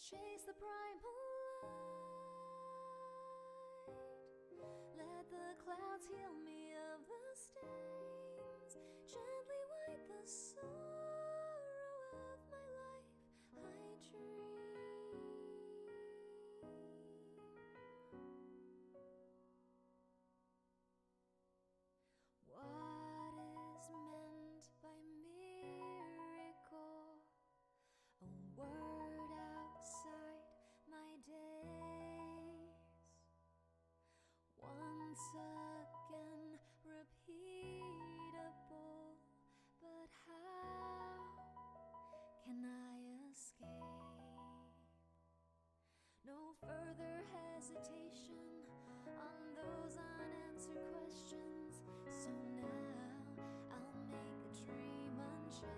chase the primal light. Let the clouds heal me of the stains. Gently wipe the sorrow of my life. I dream. What is meant by miracle? A word outside my days. Once again repeatable, but how can I escape? No further hesitation on those unanswered questions. So now I'll make a dream unshaped.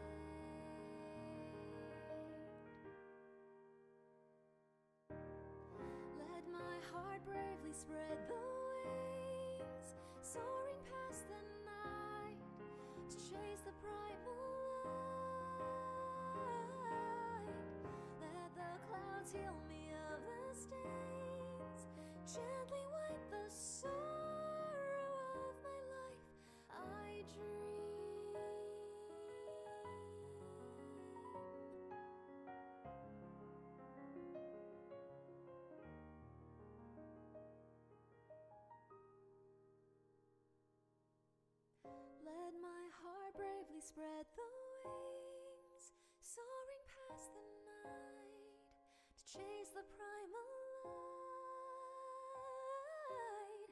Let my heart bravely spread the wings, soaring past the night to chase the primal light. Let the clouds heal me of the stains, gently wipe the sorrow of my life. I dream. Let my heart bravely spread the wings, soaring past the night to chase the primal light.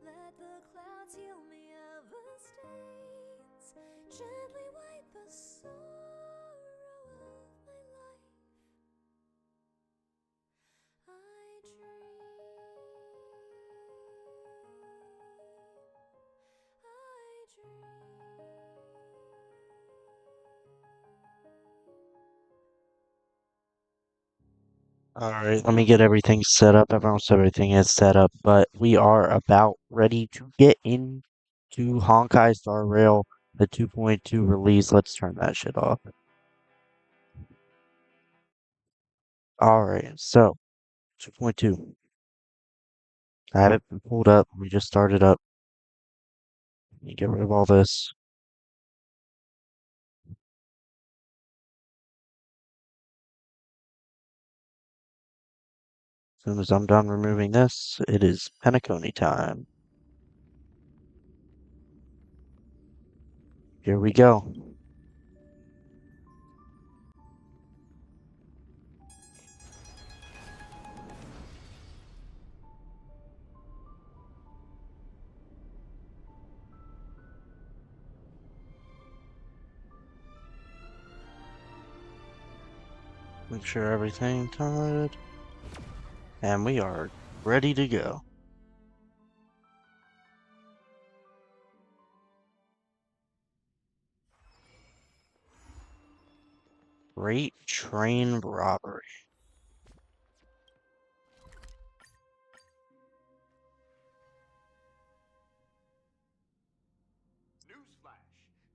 Let the clouds heal me of the stains, gently wipe the sorrow of my life. I dream. I dream. Alright, let me get everything set up. Almost everything is set up, but we are about ready to get into Honkai Star Rail, the 2.2 release. Let's turn that shit off. Alright, so 2.2. I have it pulled up. We just started up. Let me get rid of all this. As soon as I'm done removing this, it is PEACONY time. Here we go. Make sure everything good. And we are ready to go. Great train robbery. Newsflash!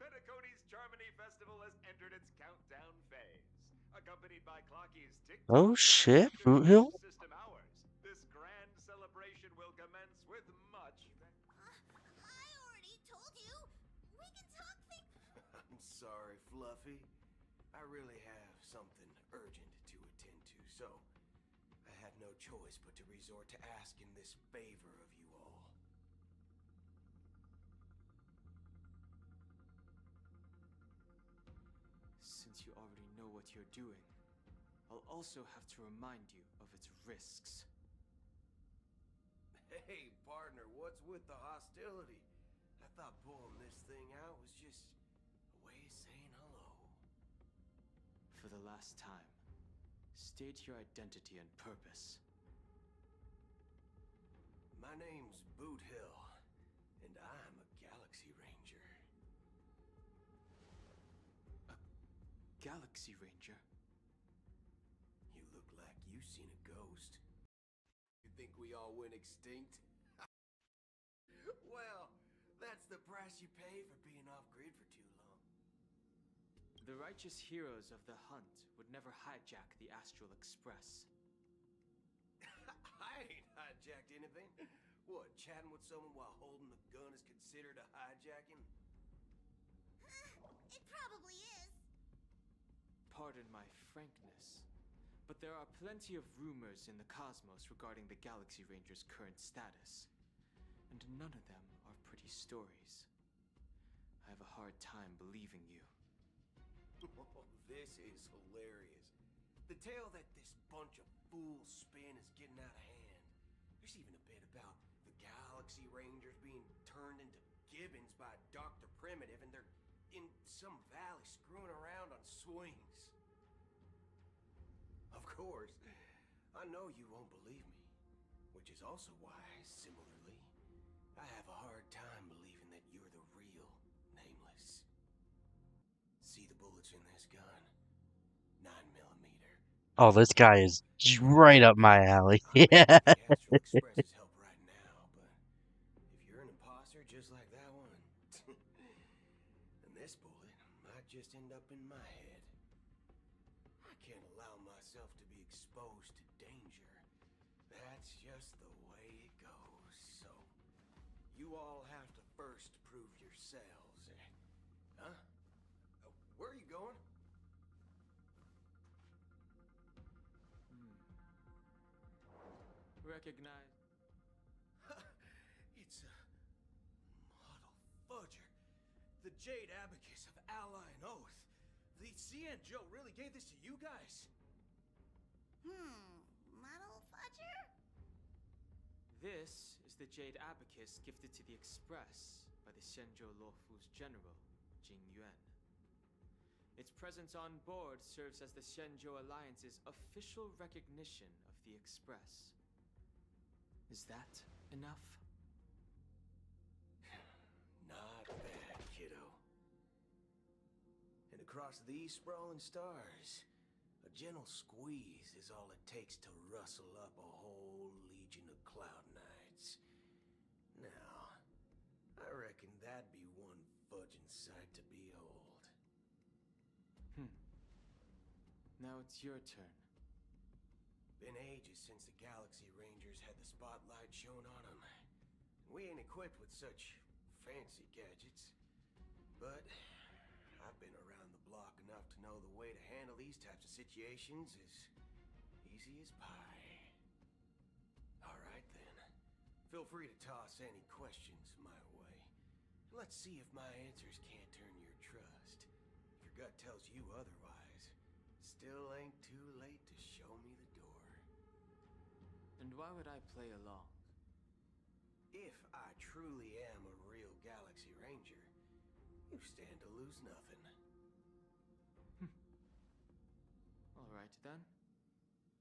PEACONY's Germany Festival has entered its countdown phase. Accompanied by Clocky's tick-tock Oh ticking shit, after Boot Hill? closed system hours, this grand celebration will commence with much... I already told you. We can talk things. I'm sorry, Fluffy. I really have something urgent to attend to, so I had no choice but to resort to asking this favor of you all. Since you already know what you're doing, I'll also have to remind you of its risks. Hey, partner, what's with the hostility? I thought pulling this thing out was just a way of saying hello. For the last time, state your identity and purpose. My name's Boot Hill, and I'm a Galaxy Ranger. A Galaxy Ranger? You look like you've seen a ghost. You think we all went extinct? Well, that's the price you pay for being off-grid for too long. The righteous heroes of the hunt would never hijack the Astral Express. hijacked anything? What, chatting with someone while holding the gun is considered a hijacking? It probably is. Pardon my frankness, but there are plenty of rumors in the cosmos regarding the Galaxy Ranger's current status, and none of them are pretty stories. I have a hard time believing you. Oh, this is hilarious. The tale that this bunch of fools spin is getting out of hand. There's even a bit about the Galaxy Rangers being turned into gibbons by Dr. Primitive, and they're in some valley screwing around on swings. Of course, I know you won't believe me, which is also why, similarly, I have a hard time believing that you're the real Nameless. See the bullets in this gun? 9mm. Oh, this guy is right up my alley. I'm Yeah. the Astral Express's help right now, but if you're an imposter just like that one, then this bullet might just end up in my head. I can't allow myself to be exposed to danger. That's just the way it goes. So, you all have to first prove yourselves. Huh? Where are you going? Recognize. It's a model fudger. The Jade Abacus of Ally and Oath. The CN Joe really gave this to you guys? Model fudger? This is the Jade Abacus gifted to the Express by the Shenzhou Luofu's general, Jing Yuan. Its presence on board serves as the Shenzhou Alliance's official recognition of the Express. Is that enough? Not bad, kiddo. And across these sprawling stars, a gentle squeeze is all it takes to rustle up a whole legion of Cloud Knights. Now, I reckon that'd be one fudging sight to behold. Now it's your turn. Been ages since the Galaxy Rangers had the spotlight shone on them. We ain't equipped with such fancy gadgets. But I've been around the block enough to know the way to handle these types of situations is easy as pie. Alright then. Feel free to toss any questions my way. Let's see if my answers can't turn your trust. If your gut tells you otherwise, still ain't too late to show me the door. And why would I play along? If I truly am a real Galaxy Ranger, you stand to lose nothing. Alright then.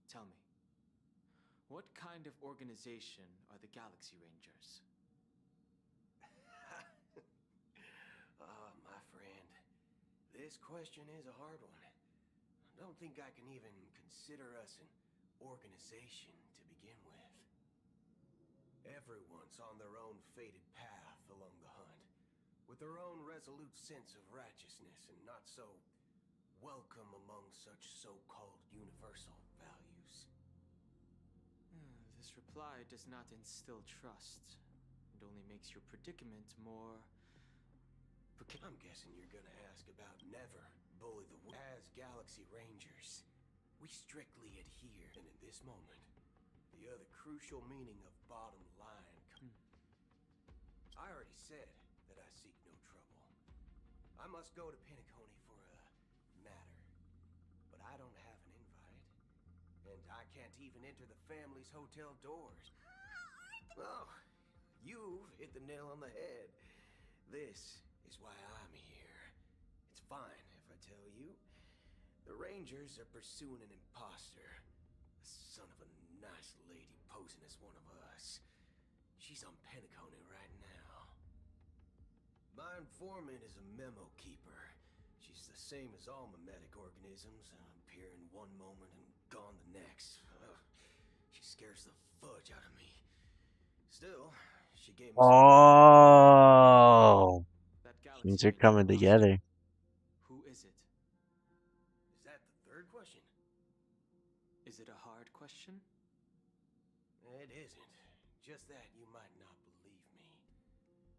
Tell me, what kind of organization are the Galaxy Rangers? My friend, this question is a hard one. I don't think I can even consider us an organization to begin with. Everyone's on their own fated path along the hunt, with their own resolute sense of righteousness and not so welcome among such so-called universal values. This reply does not instill trust, and only makes your predicament more... I'm guessing you're gonna ask about never bully the as Galaxy Rangers. We strictly adhere, and in this moment, the other crucial meaning of bottom line. I already said that I seek no trouble. I must go to PEACONY for a matter, but I don't have an invite, and I can't even enter the family's hotel doors. Oh, you've hit the nail on the head. This is why I'm here. It's fine if I tell you. The Rangers are pursuing an imposter. A son of a nice lady posing as one of us. She's on PEACONY right now. My informant is a memo keeper. She's the same as all mimetic organisms, appearing one moment and gone the next. She scares the fudge out of me. Still, she gave me some... Oh, That Galaxy things are Ranger coming imposter. together. Who is it? Is that the third question? Is it a hard question? It isn't. Just that you might not believe me.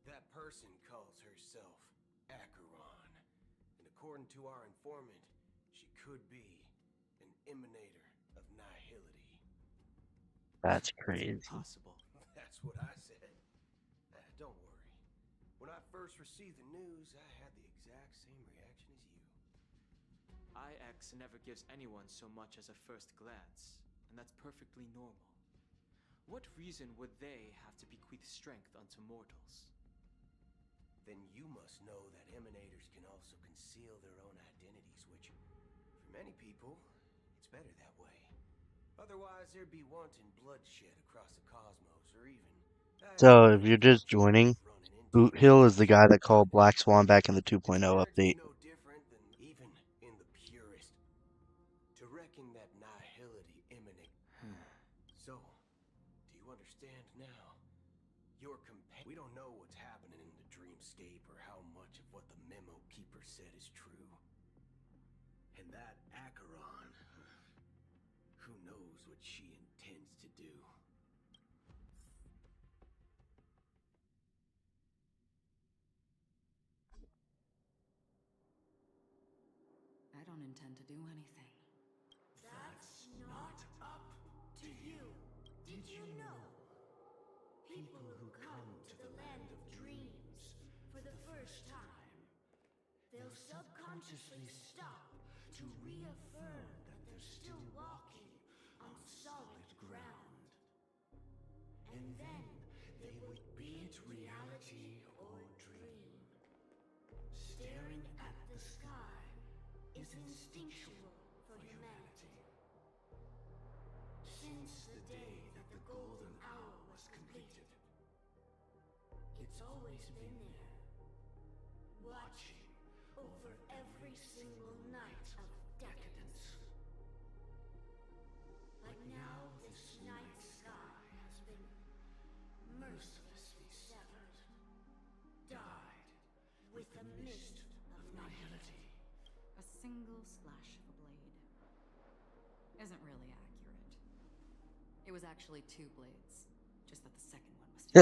That person calls herself Acheron. And according to our informant, she could be an emanator of nihility. That's crazy. Impossible. That's what I said. Don't worry. When I first received the news, I had the exact same reaction as you. IX never gives anyone so much as a first glance, and that's perfectly normal. What reason would they have to bequeath strength unto mortals? Then you must know that emanators can also conceal their own identities, which, for many people, it's better that way. Otherwise, there'd be wanton bloodshed across the cosmos, or even... So, if you're just joining, Boot Hill is the guy that called Black Swan back in the 2.0 update. No different than even in the purest. To reckon that nihility emanate. So, do you understand now? Your we don't know what's happening in the dreamscape or how much of what the memo keeper said is true. And that Acheron, who knows what she intends to do? I don't intend to do anything. That's not up to you. Did you know? People who come to the land of dreams for the first time, they'll subconsciously stop to reaffirm that they're still walking on solid ground. And then they would, be it reality or dream. Staring at the sky is instinctual for humanity. Since the day that the golden hour was completed, it's always been there, watching over every single night of decadence. But now this night sky has been mercilessly severed, dyed with the mist of nihility. A single slash of a blade isn't really accurate. It was actually 2 blades, just that the second one was too.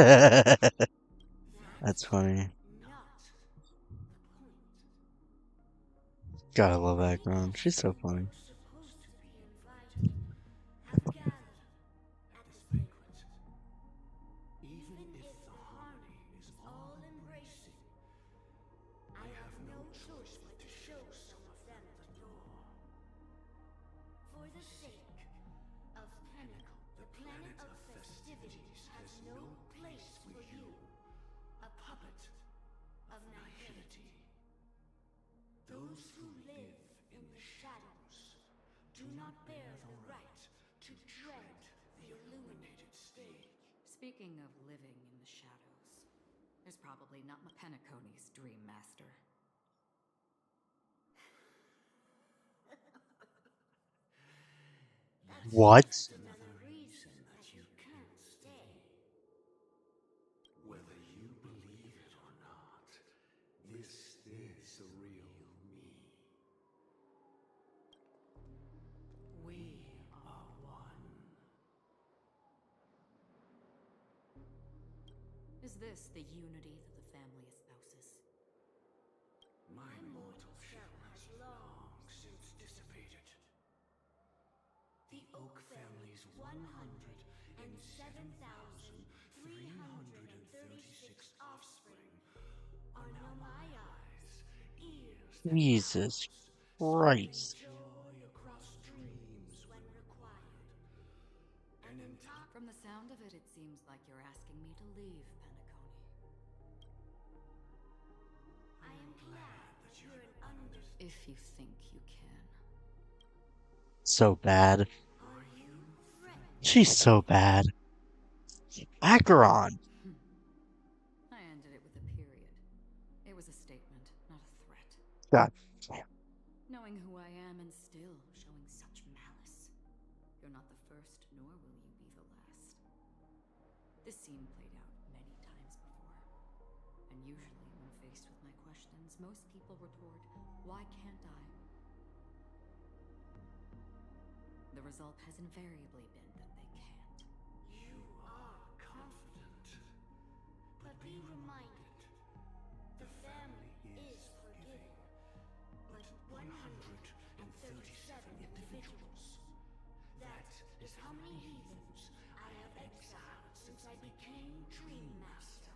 That's funny. Not the point. Gotta love Akron. She's so funny. Supposed to be invited, have gathered at this banquet. Even if the harmony is all embracing, I have no choice but to show some of them the door. For the sake of Pinnacle, the planet of festivities has no place for you, a puppet of nihility. Those who live in the shadows do not bear the right to tread the illuminated stage. Speaking of living in the shadows, there's probably not Penacony's dream master. What? Another reason that you can't stay. Whether you believe it or not, this is the real me. We are one. Is this the unity that the family espouses? My mortal shell has long since dissipated. The Oak family's 107,336 offspring are now my eyes, ears, and Jesus mouths, Christ. spreading joy across dreams when required. And in time, From the sound of it, it seems like you're asking me to leave, Penacony. I am glad that you're an under. If you think you can. So bad. Are you threatened? She's so bad. Acheron. I ended it with a period. It was a statement, not a threat. God. Knowing who I am and still showing such malice. You're not the first, nor will you be the last. This scene played out many times before. And usually, when faced with my questions, most people retort, why can't I? The result has invariably been that they can't. You are confident. Be reminded, the family is forgiving, but 137 individuals. That is how many heathens I have exiled since I became Dream Master.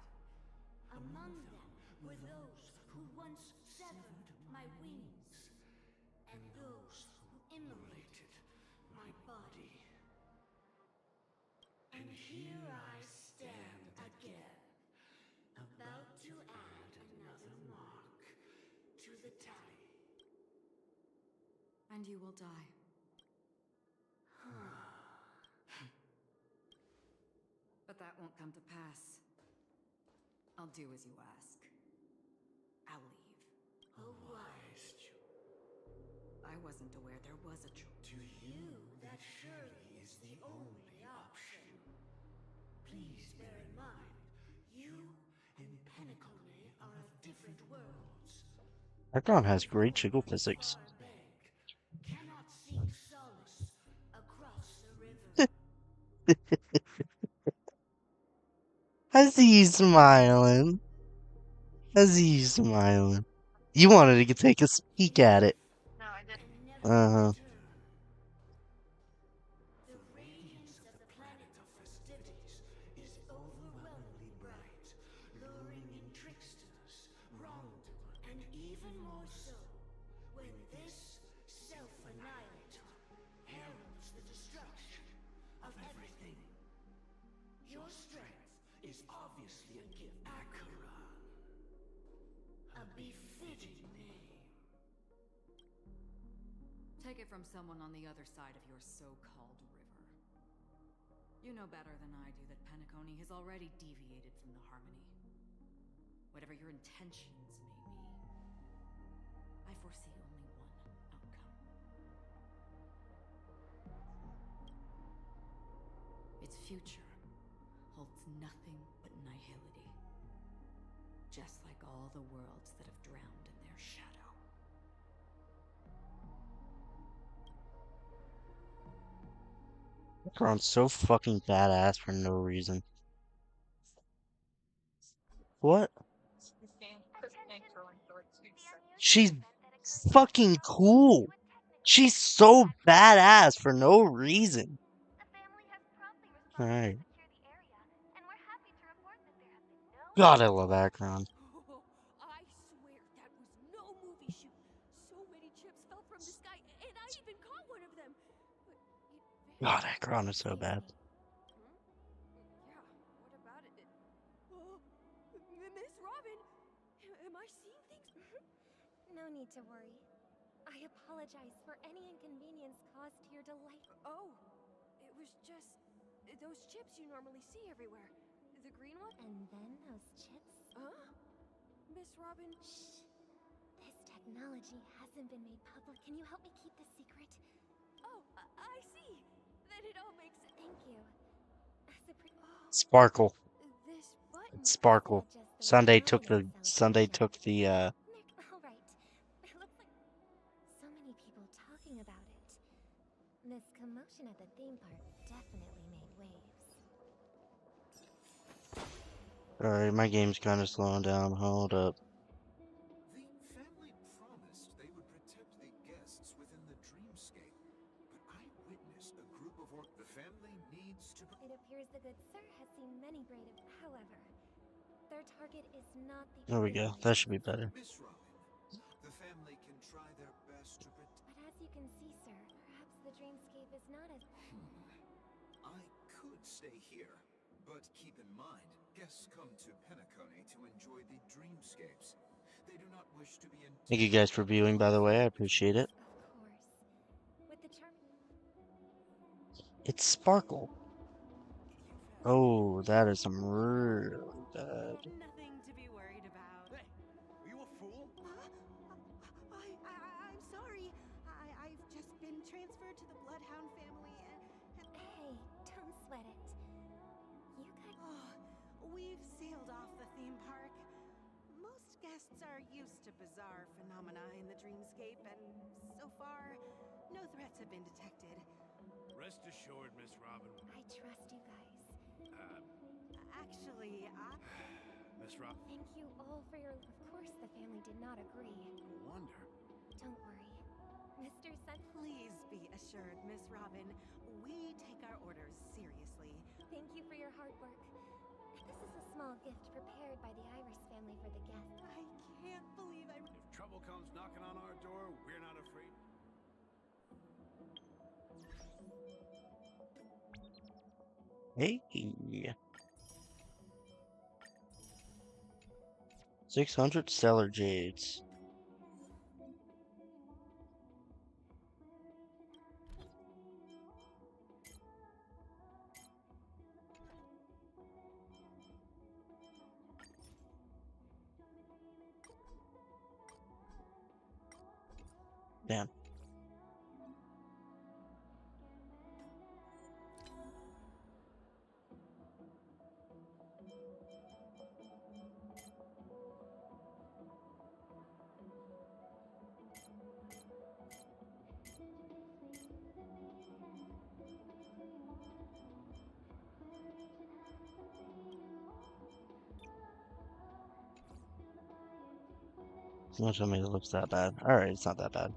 Among them were those who once severed my wings, and those who immolated my body. And here I stand again, about to add another mark to the tally. And you will die. But that won't come to pass. I'll do as you ask. I'll leave. A wise choice. I wasn't aware there was a choice. To you, that surely is the only option. Please bear in mind, you and Penacony are of different worlds. Background has great jiggle physics. Cannot seek solace across the river. How's smiling? How's smiling? You wanted to take a peek at it. Uh-huh. The radiance of the planet of festivities is overwhelmingly bright, luring in tricksters, wrongdoers, and even more so when this self-annihilator heralds the destruction of everything. Your strength is obviously a gift, Acheron. A befitting name. Take it from someone on the other side of your so-called river. You know better than I do that Penacony has already deviated from the harmony. Whatever your intentions may be, I foresee only one outcome. Its future holds nothing but nihility. Just like all the worlds that have drowned in their shadow. Background's so fucking badass for no reason. What? She's fucking cool. She's so badass for no reason. The family has promptly responded Alright. to secure the area, and we're happy to report that there have been no... God, I love background. Oh, I swear that was no movie shoot. So many chips fell from the sky, and I even caught one of them. But it God, background is so bad. Yeah, what about it? Oh, Miss Robin, am I seeing things? No need to worry. I apologize for any inconvenience caused to your delight. Oh, it was just those chips you normally see everywhere. The green one? And then those chips? Huh? Miss Robin? Shh. This technology hasn't been made public. Can you help me keep this secret? Oh, I see. Then it all makes sense. Thank you. As a Sparkle. This button. It's Sparkle. Sunday took the All right. It looks like so many people talking about it. This commotion at the theme park definitely made waves. Alright, my game's kinda slowing down. Hold up. The family promised they would protect the guests within the dreamscape, but I witnessed a group of the family needs to... It appears the good sir has seen many brave. However, their target is not the... There we go. That should be better. Miss Robin, the family can try their best to protect... But as you can see, sir, perhaps the dreamscape is not as... I could stay here, but keep in mind, guests come to Penacony to enjoy the dreamscapes. They do not wish to be in... Thank you guys for viewing, by the way. I appreciate it. Of course. With the charm... It's Sparkle. Oh, that is some really bad. Nothing to be worried about. Hey, are you a fool? I'm sorry. I've just been transferred to the Bloodhound family and Hey, don't sweat it. You guys... we've sailed off the theme park. Most guests are used to bizarre phenomena in the dreamscape, and so far, no threats have been detected. Rest assured, Miss Robin. I trust you guys. Actually, Miss Rob. Thank you all for your... Of course the family did not agree. No wonder. Don't worry. Mr. Sun... Please be assured, Miss Robin, we take our orders seriously. Thank you for your hard work. This is a small gift prepared by the Iris family for the guests. I can't believe I... If trouble comes knocking on our door, we're not afraid. Hey. 600 stellar jades. Damn. Don't tell me it looks that bad. Alright, it's not that bad.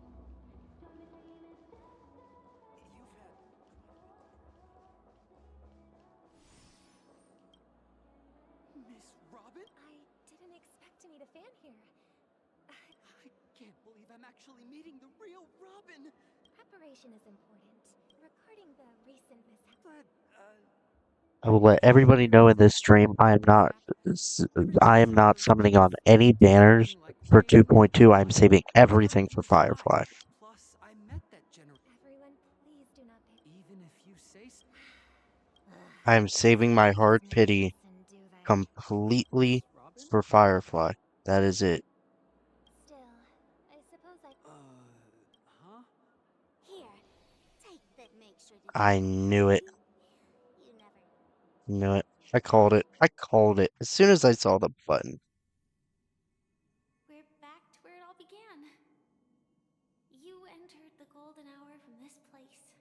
Miss Robin? I didn't expect to meet a fan here. I can't believe I'm actually meeting the real Robin. Preparation is important. Regarding the recent mishap... But, I will let everybody know in this stream I am not summoning on any banners for 2.2. I'm saving everything for Firefly. Plus, I met that general. Everyone, please do not pay... Even if you say so. I am saving my hard pity completely for Firefly. That is it. Still, I suppose I... Huh? Here, take that, make sure to... I knew it. You never... Knew it. I called it. I called it. As soon as I saw the button. We're back to where it all began. You entered the golden hour from this place.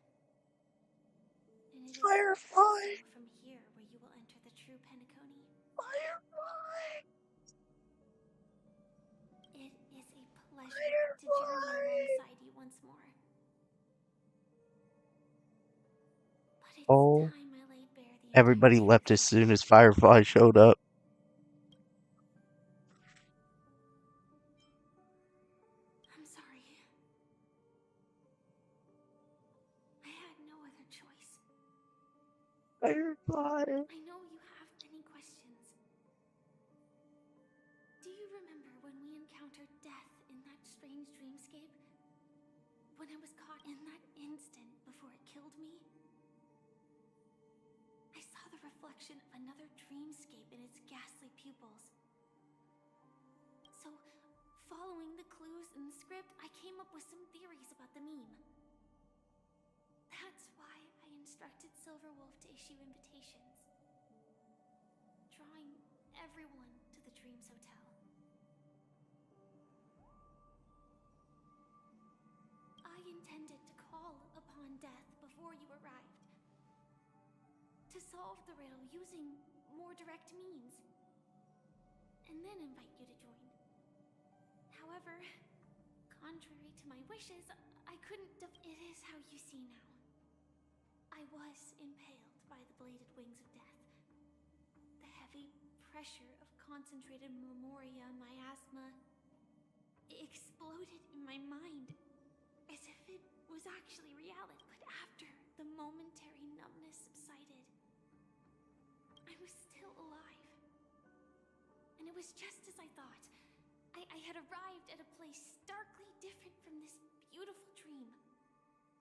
And it is Firefly! also from here where you will enter the true PEACONY. Firefly! It is a pleasure to journey alongside you once more. But it's Oh. time I laid bare the Everybody entire left truth as of soon you. as Firefly showed up. I'm sorry. I had no other choice. Firefly! I know you have many questions. Do you remember when we encountered death in that strange dreamscape? When I was caught in that instant before it killed me? I saw the reflection of another dreamscape in its ghastly pupils. So, following the clues in the script, I came up with some theories about the meme. That's why I instructed Silverwolf to issue invitations, drawing everyone to the Dreams Hotel. I intended to call upon death before you arrived, to solve the riddle using more direct means, and then invite you to join. However, contrary to my wishes, I couldn't it is how you see now. I was impaled by the bladed wings of death. The heavy pressure of concentrated memoria miasma exploded in my mind, as if it was actually reality. But after the momentary numbness subsided, I was still alive. And it was just as I thought. I had arrived at a place starkly different from this beautiful dream.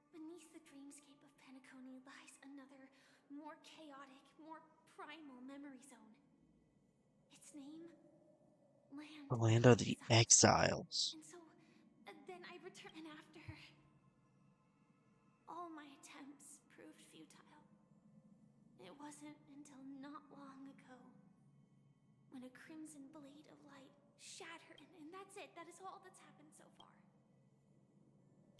Beneath the dreamscape of PEACONY lies another, more chaotic, more primal memory zone. Its name? The land of the exiles. And so, then I returned, and after all my attempts proved futile. It wasn't until not long ago when a crimson blade of light shattered, and that's it. That is all that's happened so far.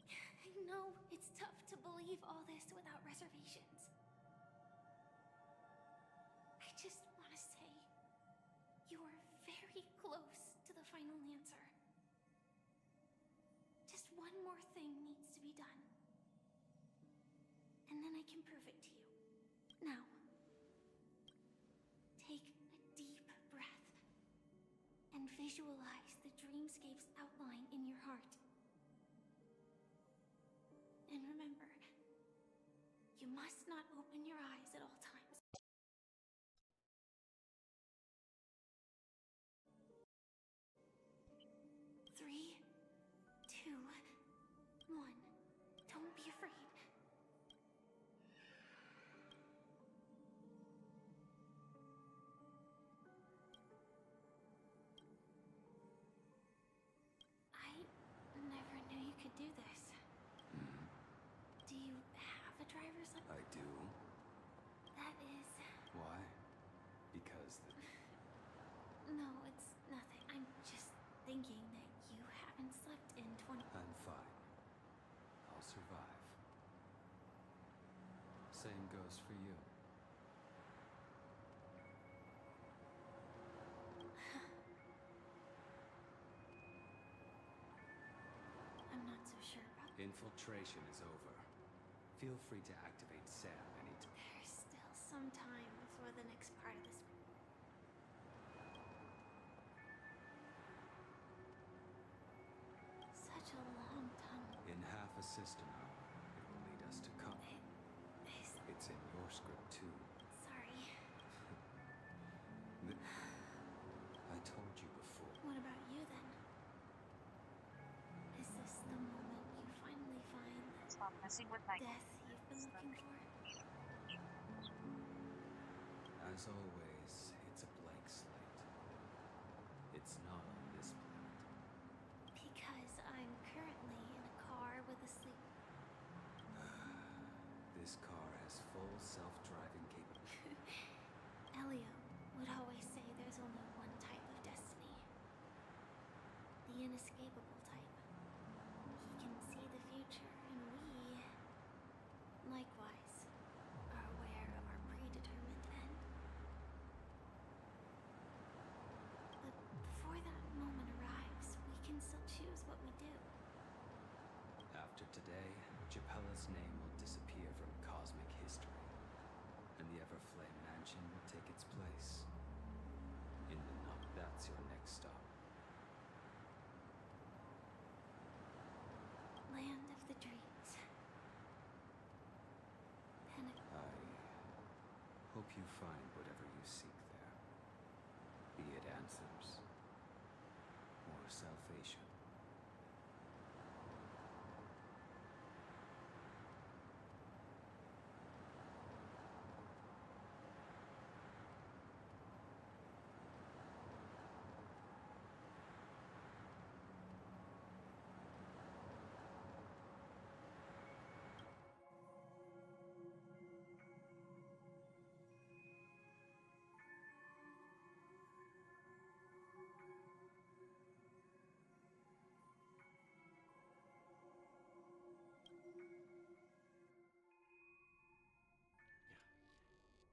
I know it's tough to believe all this without reservations. I just want to say, you are more thing needs to be done. And then I can prove it to you. Now, take a deep breath and visualize the dreamscape's outline in your heart. And remember, you must not open your eyes at all times. 3, 2, 1. Don't be afraid. I never knew you could do this. Do you have a driver's license? I do. That is... Why? Because No, it's nothing. I'm just thinking that you haven't slept in 20... I'm fine. I'll survive. Same goes for you. I'm not so sure about... Infiltration is over. Feel free to activate Sam anytime. There's still some time before the next part of this... Such a long tunnel. In half a system hour, it will lead us to come. It's in your script too. Sorry. I told you before. What about you then? Is this the moment you finally find the Stop messing with my death you've been looking for? As always, it's a blank slate. It's not on this planet. Because I'm currently in a car with a sleep... This car has full self-driving capability. Elio would always say there's only one type of destiny. The inescapable type. He can see the future, and we, likewise, are aware of our predetermined end. But before that moment arrives, we can still choose what we do. After today, Japella's name will disappear from cosmic history, and the Everflame Mansion will take its place. In the Nook, that's your next stop. Land of the dreams. I hope you find whatever you seek there. Be it answers or salvation.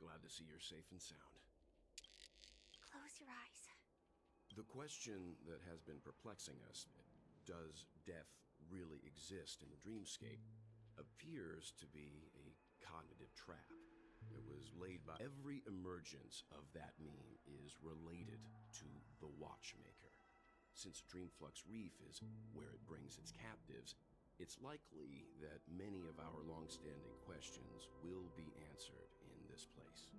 Glad to see you're safe and sound. Close your eyes. The question that has been perplexing us, does death really exist in the dreamscape, appears to be a cognitive trap. It was laid by every emergence of that meme is related to the Watchmaker. Since Dreamflux Reef is where it brings its captives, it's likely that many of our long-standing questions will be answered in this place.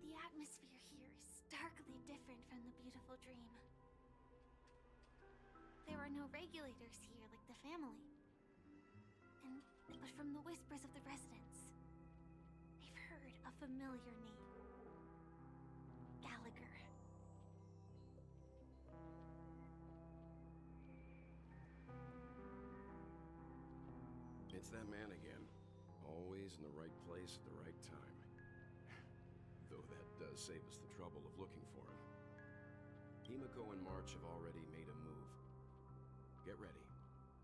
The atmosphere here is starkly different from the beautiful dream. There are no regulators here like the family. But from the whispers of the residents, they've heard a familiar name. Gallagher. It's that man again. Always in the right place at the right time. Though that does save us the trouble of looking for him. Himiko and March have already made a move. Get ready.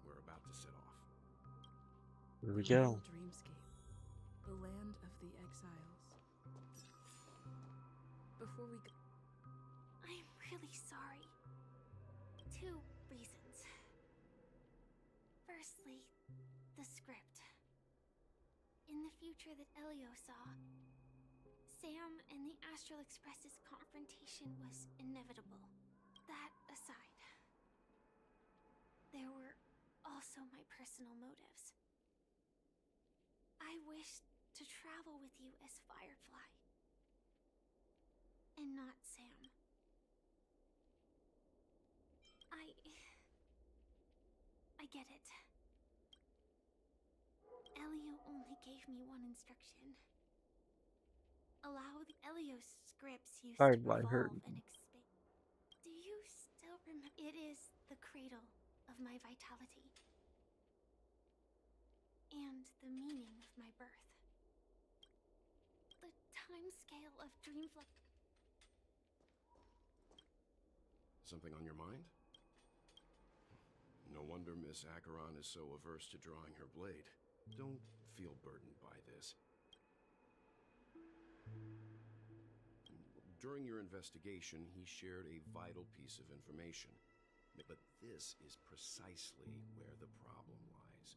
We're about to set off. Here we go. Dreamscape. The land of the exiles. Before we go... I'm really sorry. 2 reasons. Firstly, the script. In the future that Elio saw, Sam and the Astral Express's confrontation was inevitable. That aside, there were also my personal motives. I wished to travel with you as Firefly, and not Sam. I get it. Elio only gave me one instruction. Allow the Elio scripts used to Firefly hurt evolve me. and expand. Do you still remember? It is the cradle of my vitality. And the meaning of my birth. The time scale of Dreamflux. Something on your mind? No wonder Miss Acheron is so averse to drawing her blade. Don't feel burdened by this. During your investigation, he shared a vital piece of information. But this is precisely where the problem lies.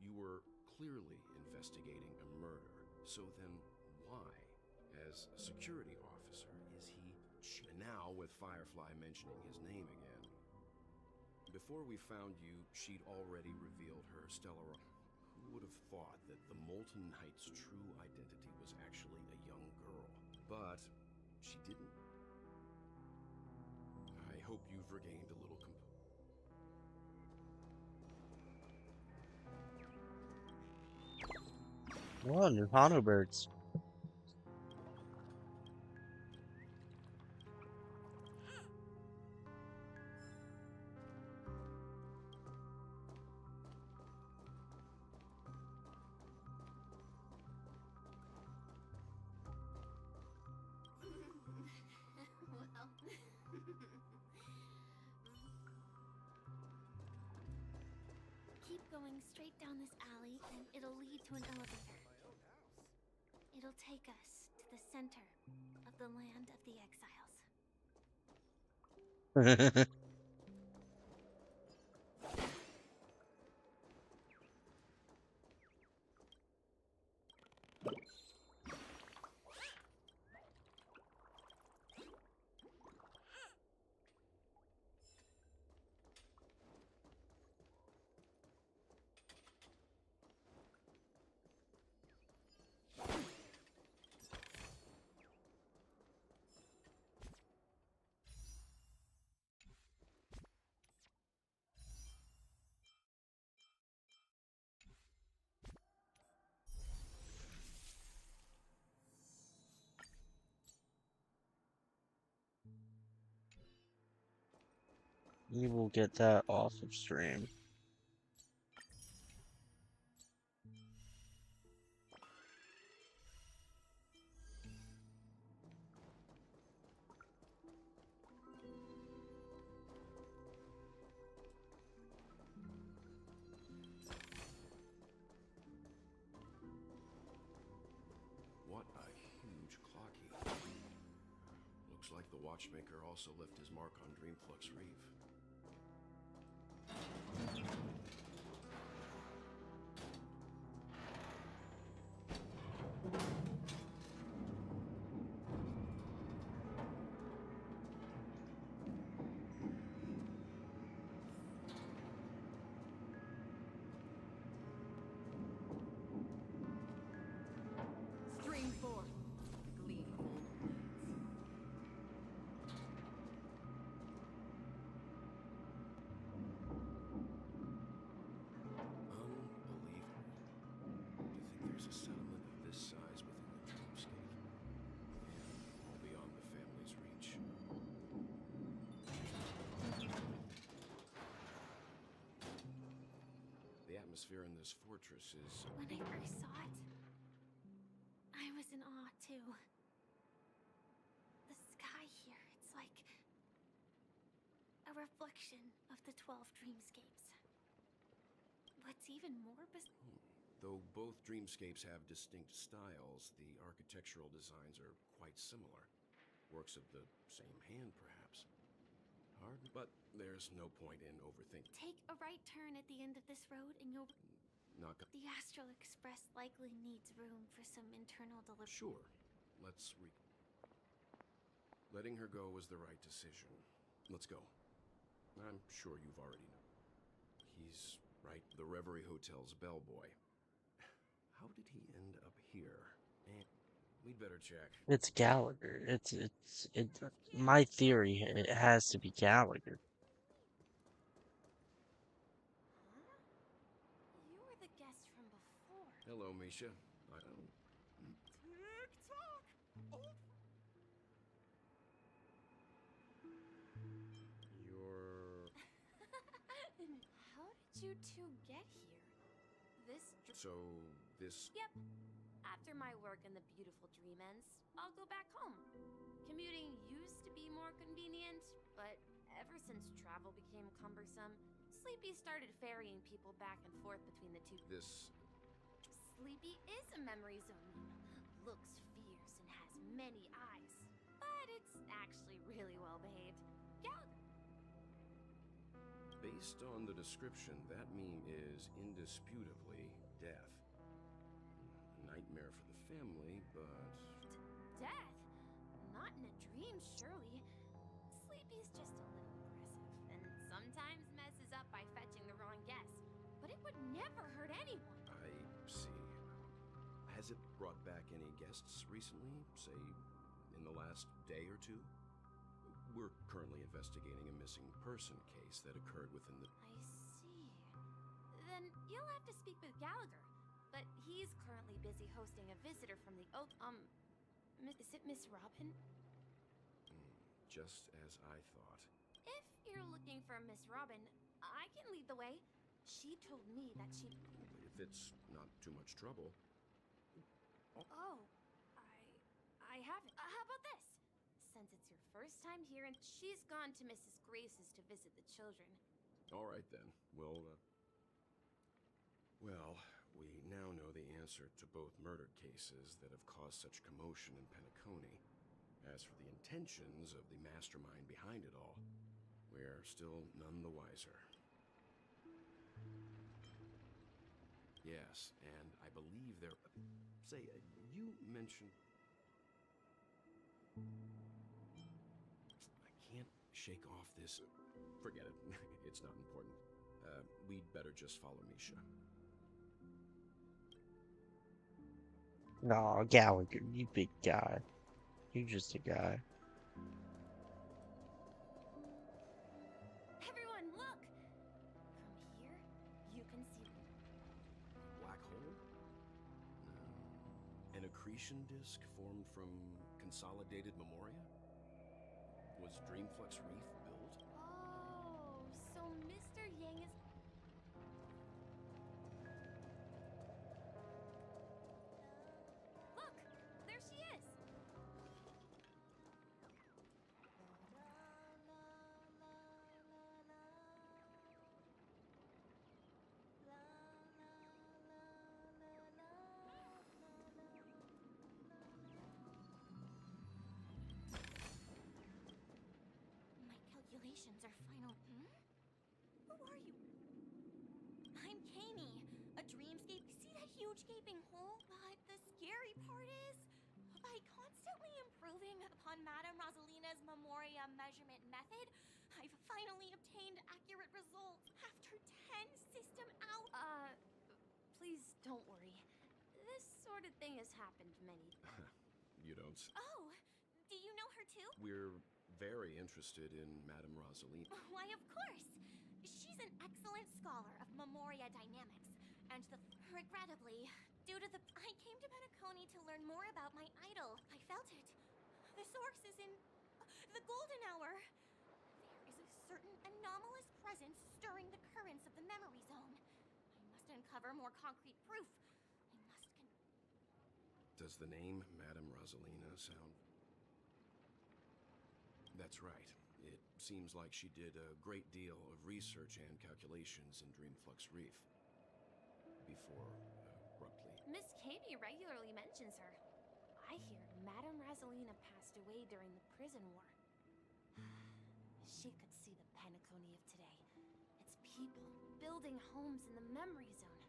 You were clearly investigating a murder, so then why, as a security officer, is he... And now, with Firefly mentioning his name again, before we found you, she'd already revealed her stellar... Who would have thought that the Molten Knight's true identity was actually a young girl? But she didn't. I hope you've regained a little Oh, new Hano birds. Keep going straight down this alley, and it'll lead to an elevator. It'll take us to the center of the land of the exiles. We will get that off of stream. What a huge clocky. Looks like the watchmaker also left his mark on Dreamflux Reef. Stream forth, gleam of old blades. Unbelievable. To think there's a settlement of this size within the dreamscape. And all beyond the family's reach. The atmosphere in this fortress is... When I first saw it, I was in awe too. The sky here, it's like a reflection of the 12 dreamscapes. What's even more Though both dreamscapes have distinct styles, the architectural designs are quite similar. Works of the same hand, perhaps. hard, but there's no point in overthinking. Take a right turn at the end of this road and you'll... Not The Astral Express likely needs room for some internal delivery. Sure. Letting her go was the right decision. Let's go. I'm sure you've already known. He's right, the Reverie Hotel's bellboy. How did he end up here? And we'd better check. It's Gallagher. It's my theory. It has to be Gallagher. Huh? You were the guest from before. Hello, Misha. I don't... Tick-tock! Oh. You're... How did you two get here? This... Yep. After my work in the beautiful Dream ends, I'll go back home. Commuting used to be more convenient, but ever since travel became cumbersome, Sleepy started ferrying people back and forth between the two. Sleepy is a memory zone. Looks fierce and has many eyes, but it's actually really well behaved. Based on the description, that meme is indisputably death. Nightmare for the family, but... Death? Not in a dream, surely. Sleepy's just a little aggressive, and sometimes messes up by fetching the wrong guess. But it would never hurt anyone. I see. Has it brought back any guests recently? Say, in the last day or two? We're currently investigating a missing person case that occurred within the... I see. Then you'll have to speak with Gallagher. But he's currently busy hosting a visitor from the is it Miss Robin? Just as I thought. If you're looking for Miss Robin, I can lead the way. She told me that she... If it's not too much trouble. Oh, I haven't. How about this? Since it's your first time here and she's gone to Mrs. Grace's to visit the children. All right then. Well, we now know the answer to both murder cases that have caused such commotion in Penacony. As for the intentions of the mastermind behind it all, we are still none the wiser. Yes, and I believe there... Say, you mentioned... I can't shake off this... Forget it. It's not important. We'd better just follow Misha. No, Gallagher, you big guy. You just a guy. Everyone, look! From here, you can see... Black hole? An accretion disk formed from consolidated memoria? Was Dreamflux Reef built? Oh, so Mr. Yang is... Look! There she is! My calculations are final. Who are you? I'm Kami, a dreamscape. See that huge gaping hole? But the scary part is, by constantly improving upon Madame Rosalina's Memoria measurement method, I've finally obtained accurate results after 10 system out. Please don't worry. This sort of thing has happened many times. You don't... Oh, do you know her too? We're very interested in Madame Rosalina. Why, of course. She's an excellent scholar of Memoria dynamics, and regrettably, due to the... I came to Penacony to learn more about my idol. I felt it. The source is in... the golden hour. There is a certain anomalous presence stirring the currents of the memory zone. I must uncover more concrete proof. Does the name Madame Rosalina sound... That's right. It seems like she did a great deal of research and calculations in Dreamflux Reef. Before, abruptly... Miss Kami regularly mentions her. I hear Madame Rosalina passed away during the prison war. She could see Penacony of today. It's people building homes in the memory zone.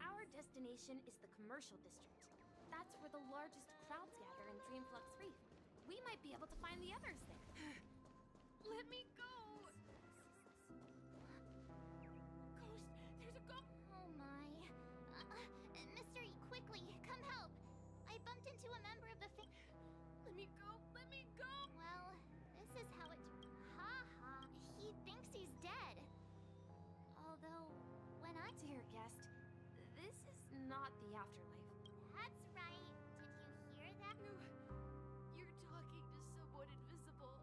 Our destination is the commercial district. That's where the largest crowds gather in Dreamflux Reef. We might be able to find the others there. Let me go! Ghost! There's a ghost! Oh my. Mr. E, quickly, come help. I bumped into a member of the Let me go! Let me go! Well, this is how it... Ha ha. He thinks he's dead. Although, when I... Dear guest, this is not the afterlife. That's right. Did you hear that? No, you're talking to someone invisible.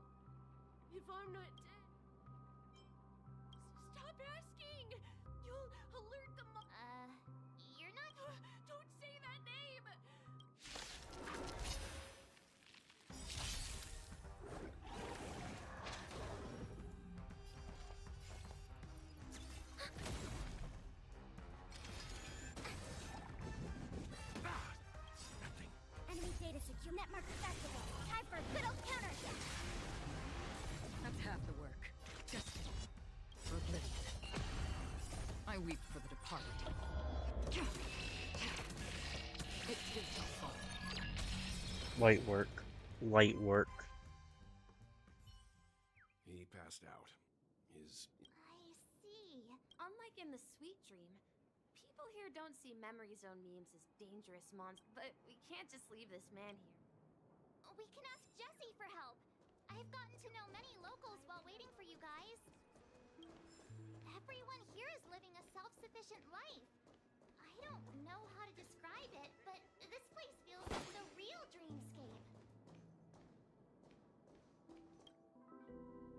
If I'm not dead... Stop asking! You'll alert the You're not... Don't say that name! Enemy data secure. Net markers activated. Time for a good old counter hit. That's half the work. Just for oblivion. I weep for the departed. It did not fall. Light work. Light work. He passed out. His I see. Unlike in the Sweet Dream, people here don't see memory zone memes as dangerous monsters. But we can't just leave this man here. We can ask Jessie for help. I've gotten to know many locals while waiting for you guys. Everyone here is living a self-sufficient life. I don't know how to describe it, but this place feels like the real dreamscape. I knew you couldn't hold your...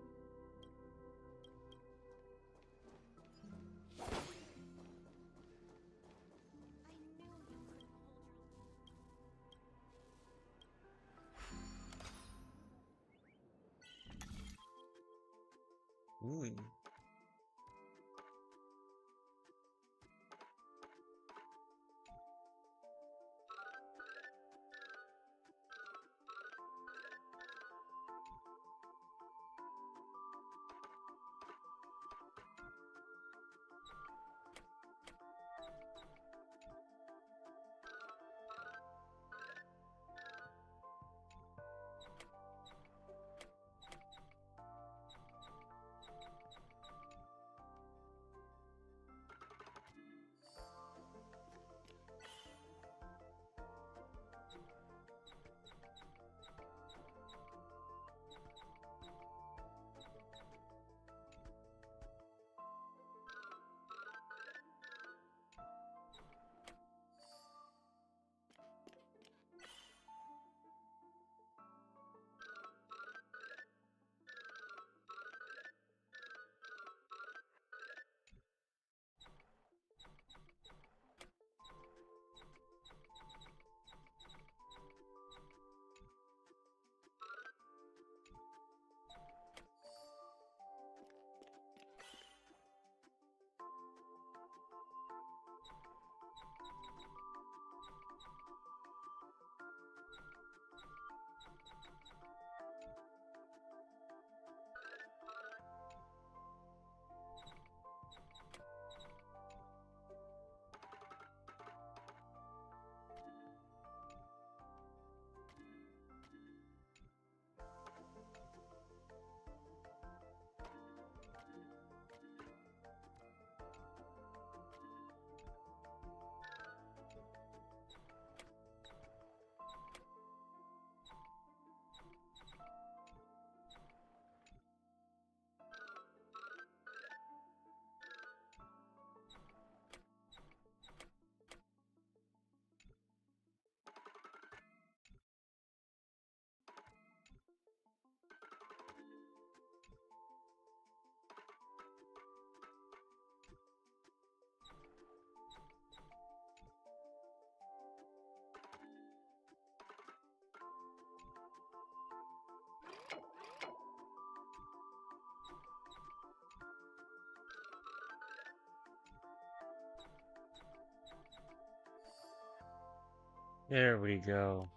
There we go.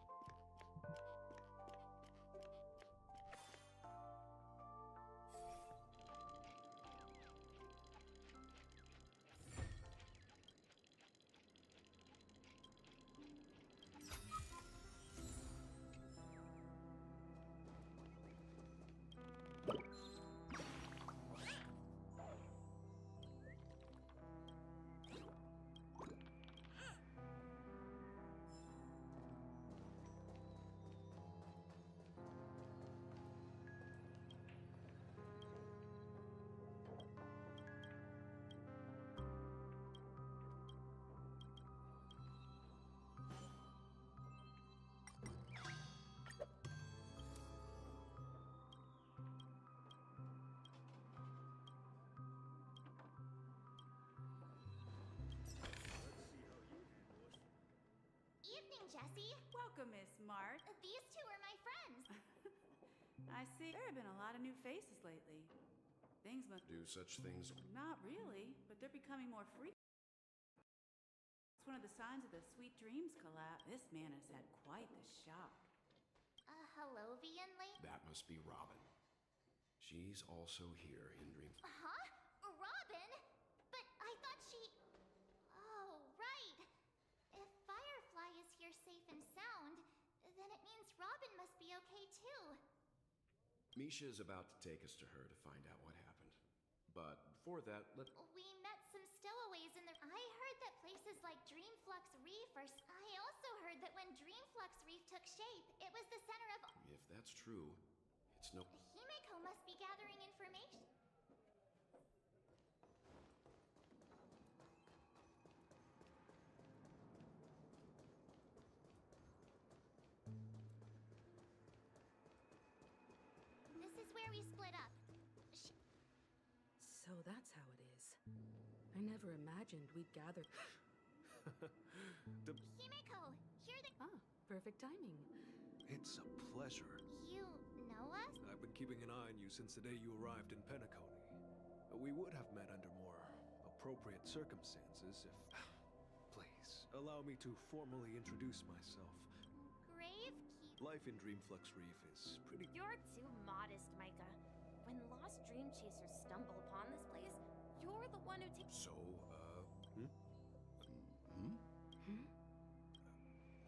Welcome, Miss Mark. These two are my friends. I see. There have been a lot of new faces lately. Things must Do such things? Not really, but they're becoming more frequent. It's one of the signs of the Sweet Dreams collapse. This man has had quite the shock. Hello, Vian Lake? That must be Robin. She's also here in Dream. Huh? Robin? But I thought she... Oh, right. If Firefly is here safe and sound, then it means Robin must be okay too. Misha is about to take us to her to find out what happened. But before that, We met some stowaways in the... I heard that places like Dreamflux Reef are... I also heard that when Dreamflux Reef took shape, it was the center of... if that's true, it's no... Himeko must be gathering information. This is where we split up. So that's how it is. I never imagined we'd gather. Himeko, here they... Ah, perfect timing. It's a pleasure. You know us? I've been keeping an eye on you since the day you arrived in PEACONY. We would have met under more appropriate circumstances if... Please, allow me to formally introduce myself. Gravekeeper. Life in Dreamflux Reef is pretty... You're too modest, Micah. When lost dream chasers stumble upon this place, you're the one who takes... So,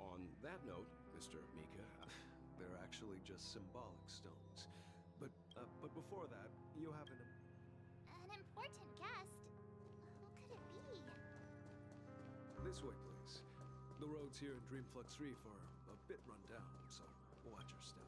On that note, Mr. Mika... They're actually just symbolic stones. But before that, you have an important guest. Who could it be? This way, please. The roads here in Dreamflux Reef are a bit run down, so watch your step.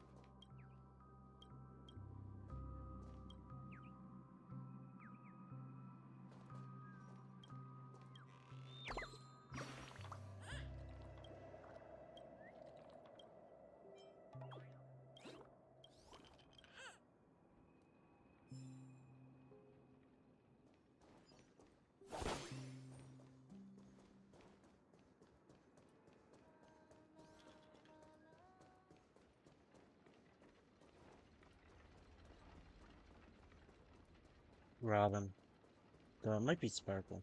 Robin. Though it might be Sparkle.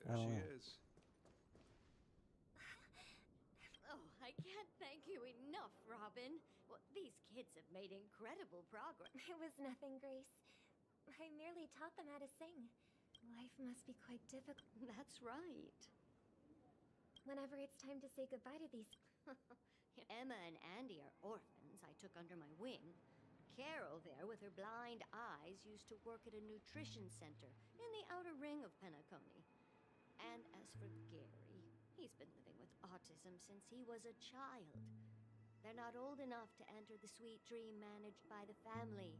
There she know. is. Oh, I can't thank you enough, Robin. Well, these kids have made incredible progress. It was nothing, Grace. I merely taught them how to sing. Life must be quite difficult. That's right. Whenever it's time to say goodbye to these... Emma and Andy are orphans I took under my wing. Carol there, with her blind eyes, used to work at a nutrition center in the outer ring of PEACONY. And as for Gary, he's been living with autism since he was a child. They're not old enough to enter the sweet dream managed by the family.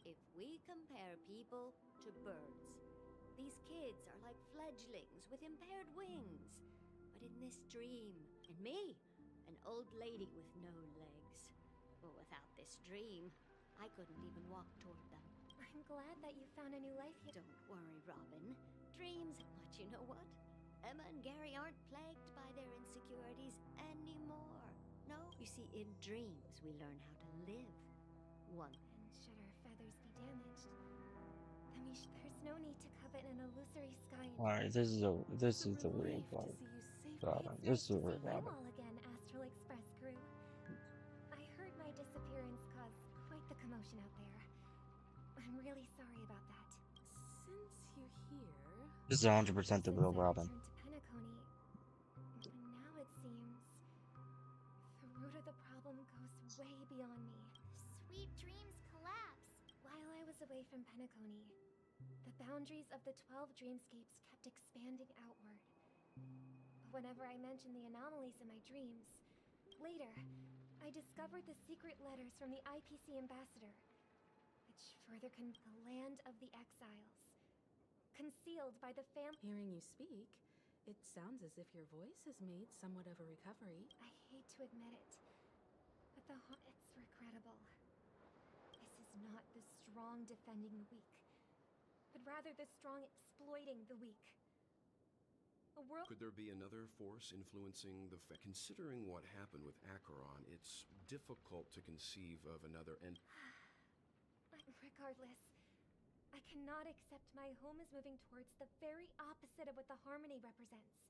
If we compare people to birds, these kids are like fledglings with impaired wings. But in this dream, and me, an old lady with no legs. Well, without this dream, I couldn't even walk toward them. I'm glad that you found a new life here. Don't worry, Robin. Dreams, but you know what? Emma and Gary aren't plagued by their insecurities anymore. No, you see, in dreams, we learn how to live. One. And should our feathers be damaged, Amish, there's no need to covet an illusory sky. Alright, this is the real part. Robin. This is the real You Robin. all again, Astral Express crew. I heard my disappearance caused quite the commotion out there. I'm really sorry about that. Since you're here... This is 100% the real Robin. Returned to PEACONY, and now it seems the root of the problem goes way beyond me. Sweet dreams collapse. While I was away from PEACONY, the boundaries of the 12 dreamscapes kept expanding outward. Whenever I mentioned the anomalies in my dreams, later, I discovered the secret letters from the IPC ambassador, which further the land of the exiles, concealed by the Hearing you speak, it sounds as if your voice has made somewhat of a recovery. I hate to admit it, but it's regrettable. This is not the strong defending the weak, but rather the strong exploiting the weak. world. Could there be another force influencing the considering what happened with Acheron, it's difficult to conceive of another Regardless, I cannot accept my home is moving towards the very opposite of what the Harmony represents,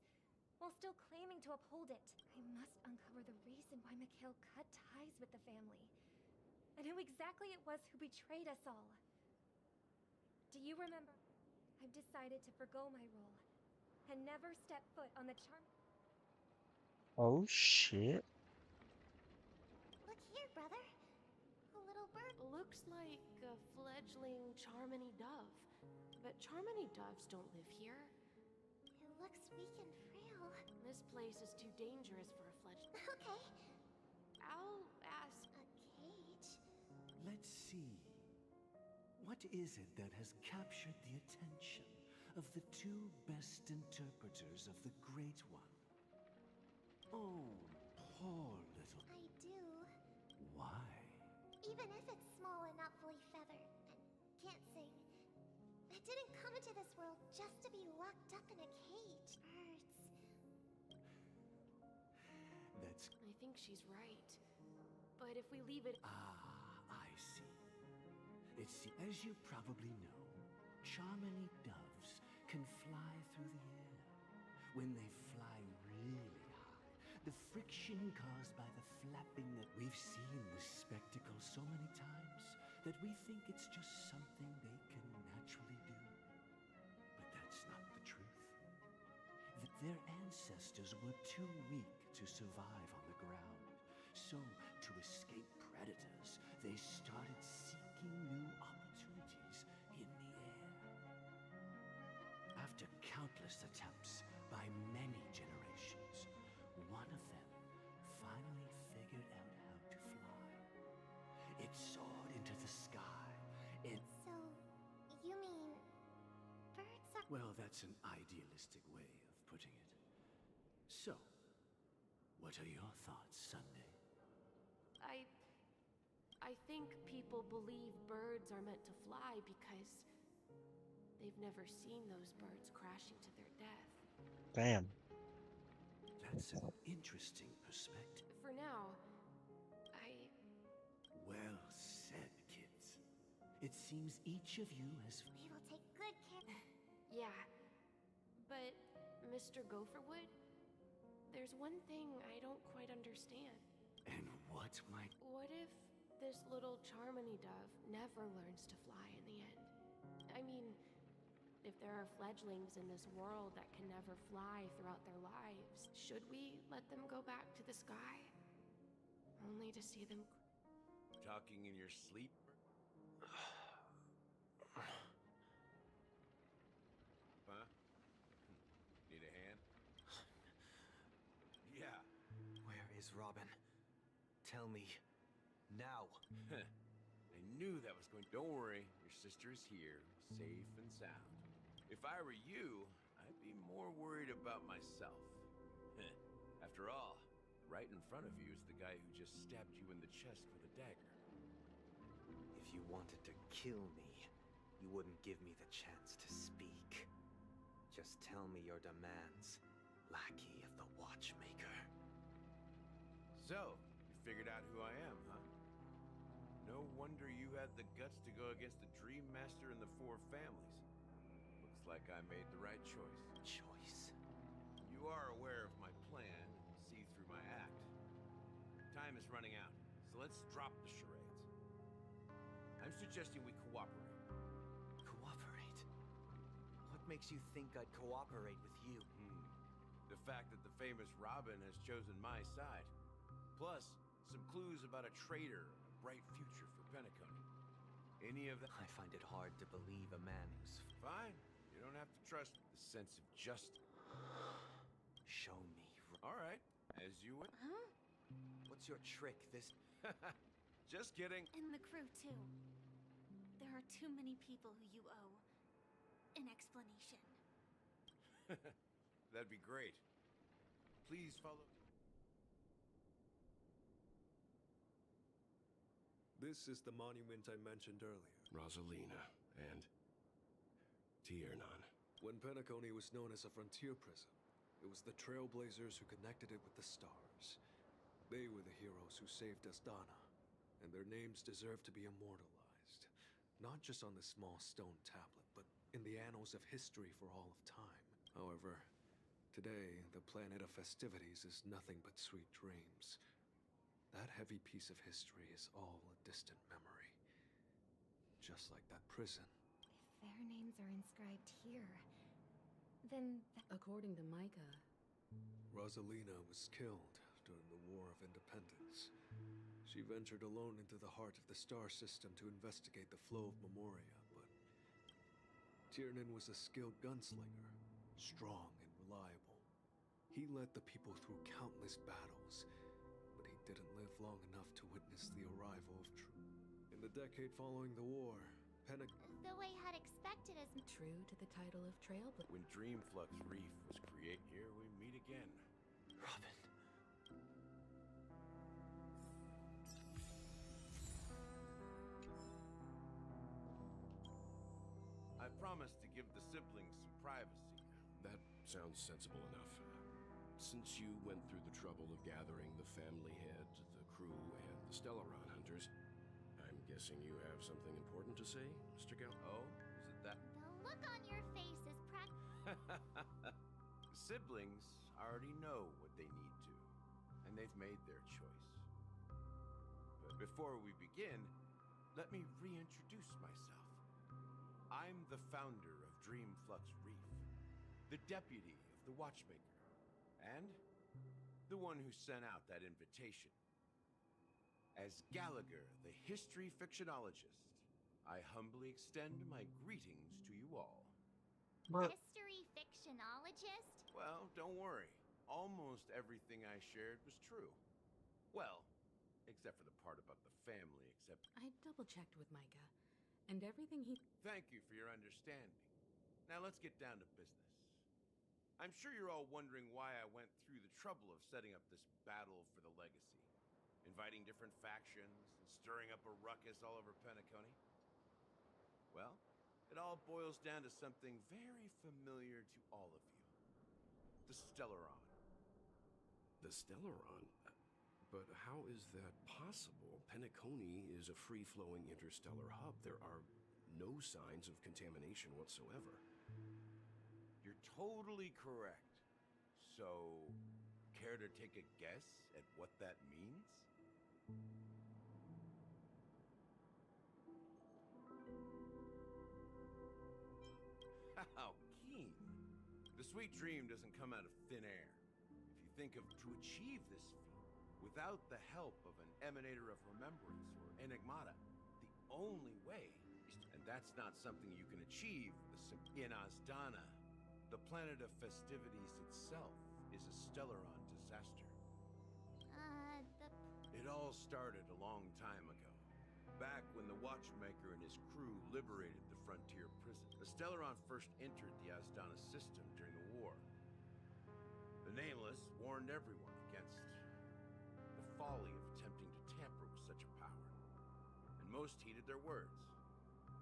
while still claiming to uphold it. I must uncover the reason why Mikhail cut ties with the family, and who exactly it was who betrayed us all. Do you remember? I've decided to forgo my role, and never step foot on the Oh shit. Look here, brother. A little bird. Looks like a fledgling Charmony dove. But Charmony doves don't live here. It looks weak and frail. This place is too dangerous for a fledgling. Okay. I'll ask. A cage? Let's see. What is it that has captured the attention of the two best interpreters of the Great One? Oh, poor little... I do. Why? Even if it's small and not fully feathered, and can't sing, I didn't come into this world just to be locked up in a cage. That's... I think she's right. But if we leave it... I see. As you probably know, Charmony doves can fly through the air. When they fly really high, the friction caused by the flapping that we've seen this spectacle so many times that we think it's just something they can naturally do. But that's not the truth. That their ancestors were too weak to survive on the ground. So, to escape predators, they started seeking new opportunities in the air. After countless attempts by many generations, one of them finally figured out how to fly. It soared into the sky. So, you mean... birds are... Well, that's an idealistic way of putting it. So, what are your thoughts, Sunday? I think people believe birds are meant to fly because they've never seen those birds crashing to their death. Damn. That's an interesting perspective. For now, Well said, kids. It seems each of you has... We will take good care... Yeah. But, Mr. Gopherwood, there's one thing I don't quite understand. And what might... What if this little Charmony dove never learns to fly in the end? I mean, if there are fledglings in this world that can never fly throughout their lives, should we let them go back to the sky? Only to see them... Talking in your sleep? Huh? Need a hand? Yeah. Where is Robin? Tell me. Now. I knew that was going... Don't worry, your sister is here, safe and sound. If I were you, I'd be more worried about myself. After all, right in front of you is the guy who just stabbed you in the chest with a dagger. If you wanted to kill me, you wouldn't give me the chance to speak. Just tell me your demands, lackey of the Watchmaker. So, you figured out who I am, huh? No wonder you had the guts to go against the Dream Master and the Four Families. Looks like I made the right choice. Choice? You are aware of my plan, see through my act. Time is running out, so let's drop the charades. I'm suggesting we cooperate. Cooperate? What makes you think I'd cooperate with you? The fact that the famous Robin has chosen my side. Plus, some clues about a traitor and a bright future for Penacony. Any of that... I find it hard to believe a man who's... Fine. You don't have to trust the sense of justice. Show me. All right. As you would. Huh? What's your trick this... Just kidding. And the crew, too. There are too many people who you owe an explanation. That'd be great. Please follow... This is the monument I mentioned earlier. Rosalina and Tiernan. When Penacony was known as a frontier prison, It was the Trailblazers who connected it with the stars. They were the heroes who saved Asdana, and their names deserve to be immortalized. Not just on this small stone tablet, but in the annals of history for all of time. However, today, the planet of festivities is nothing but sweet dreams. That heavy piece of history is all a distant memory. Just like that prison. If their names are inscribed here, then... According to Micah, Rosalina was killed during the War of Independence. She ventured alone into the heart of the star system to investigate the flow of Memoria, but Tiernan was a skilled gunslinger, strong and reliable. He led the people through countless battles, but he didn't live long enough to witness the arrival of truth. In the decade following the war, The way I'd expected as true to the title of Trailblazer. When Dreamflux Reef was created, here we meet again. Robin. I promised to give the siblings some privacy. That sounds sensible enough. Since you went through the trouble of gathering the family head, the crew, and the Stellaron hunters, I'm guessing you have something important to say, Mr. Gal? Oh, is it that? the look on your face is Siblings already know what they need to, and they've made their choice. But before we begin, let me reintroduce myself. I'm the founder of Dreamflux Reef, the deputy of the Watchmaker, and the one who sent out that invitation. As Gallagher, the history fictionologist, I humbly extend my greetings to you all. history fictionologist. Well, don't worry. Almost everything I shared was true. Well, except for the part about the family, except... I double-checked with Micah, and everything he... Thank you for your understanding. Now let's get down to business. I'm sure you're all wondering why I went through the trouble of setting up this battle for the legacy, inviting different factions, and stirring up a ruckus all over Penacony. Well, it all boils down to something very familiar to all of you. The Stellaron. The Stellaron? But how is that possible? Penacony is a free-flowing interstellar hub. There are no signs of contamination whatsoever. You're totally correct. So, care to take a guess at what that means? How keen! The sweet dream doesn't come out of thin air. If you think of to achieve this feat without the help of an emanator of remembrance or enigmata, the only way is to, and that's not something you can achieve in Asdana. The planet of festivities itself is a Stellaron disaster. It all started a long time ago. Back when the Watchmaker and his crew liberated the frontier prison. The Stellaron first entered the Asdana system during the war. The Nameless warned everyone against the folly of attempting to tamper with such a power. And most heeded their words.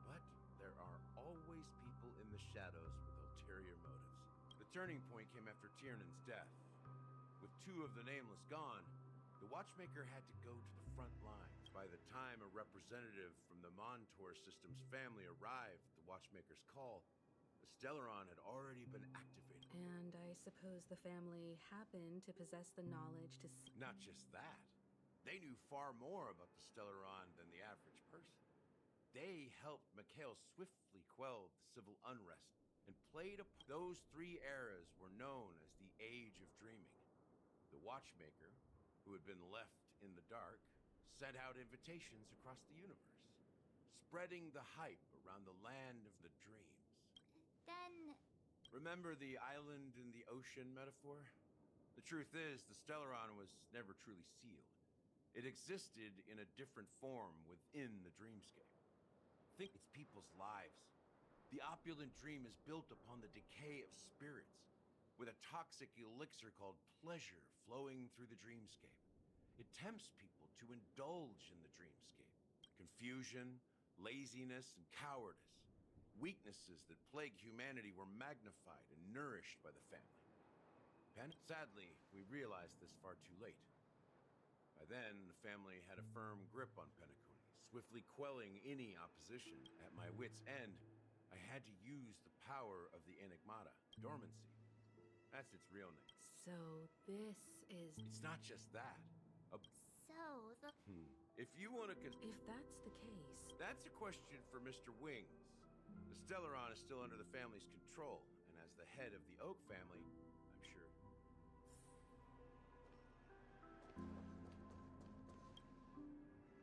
But there are always people in the shadows with ulterior motives. The turning point came after Tiernan's death. With two of the Nameless gone, the Watchmaker had to go to the front lines. By the time a representative from the Montour system's family arrived at the Watchmaker's call, the Stellaron had already been activated. And I suppose the family happened to possess the knowledge to see... Not just that. They knew far more about the Stellaron than the average person. They helped Mikhail swiftly quell the civil unrest and played a... Those three eras were known as the Age of Dreaming. The Watchmaker, who had been left in the dark, sent out invitations across the universe, spreading the hype around the land of the dreams. Then... Remember the island in the ocean metaphor? The truth is, the Stellaron was never truly sealed. It existed in a different form within the dreamscape. Think it's people's lives. The opulent dream is built upon the decay of spirits, with a toxic elixir called pleasure flowing through the dreamscape. It tempts people to indulge in the dreamscape. Confusion, laziness, and cowardice, weaknesses that plague humanity, were magnified and nourished by the family. Sadly, we realized this far too late. By then, the family had a firm grip on Penacony, swiftly quelling any opposition. At my wit's end, I had to use the power of the Enigmata, Dormancy. That's its real name. So this is... It's not just that. So, the... If you want to... If that's the case... That's a question for Mr. Wings. The Stellaron is still under the family's control, and as the head of the Oak family, I'm sure...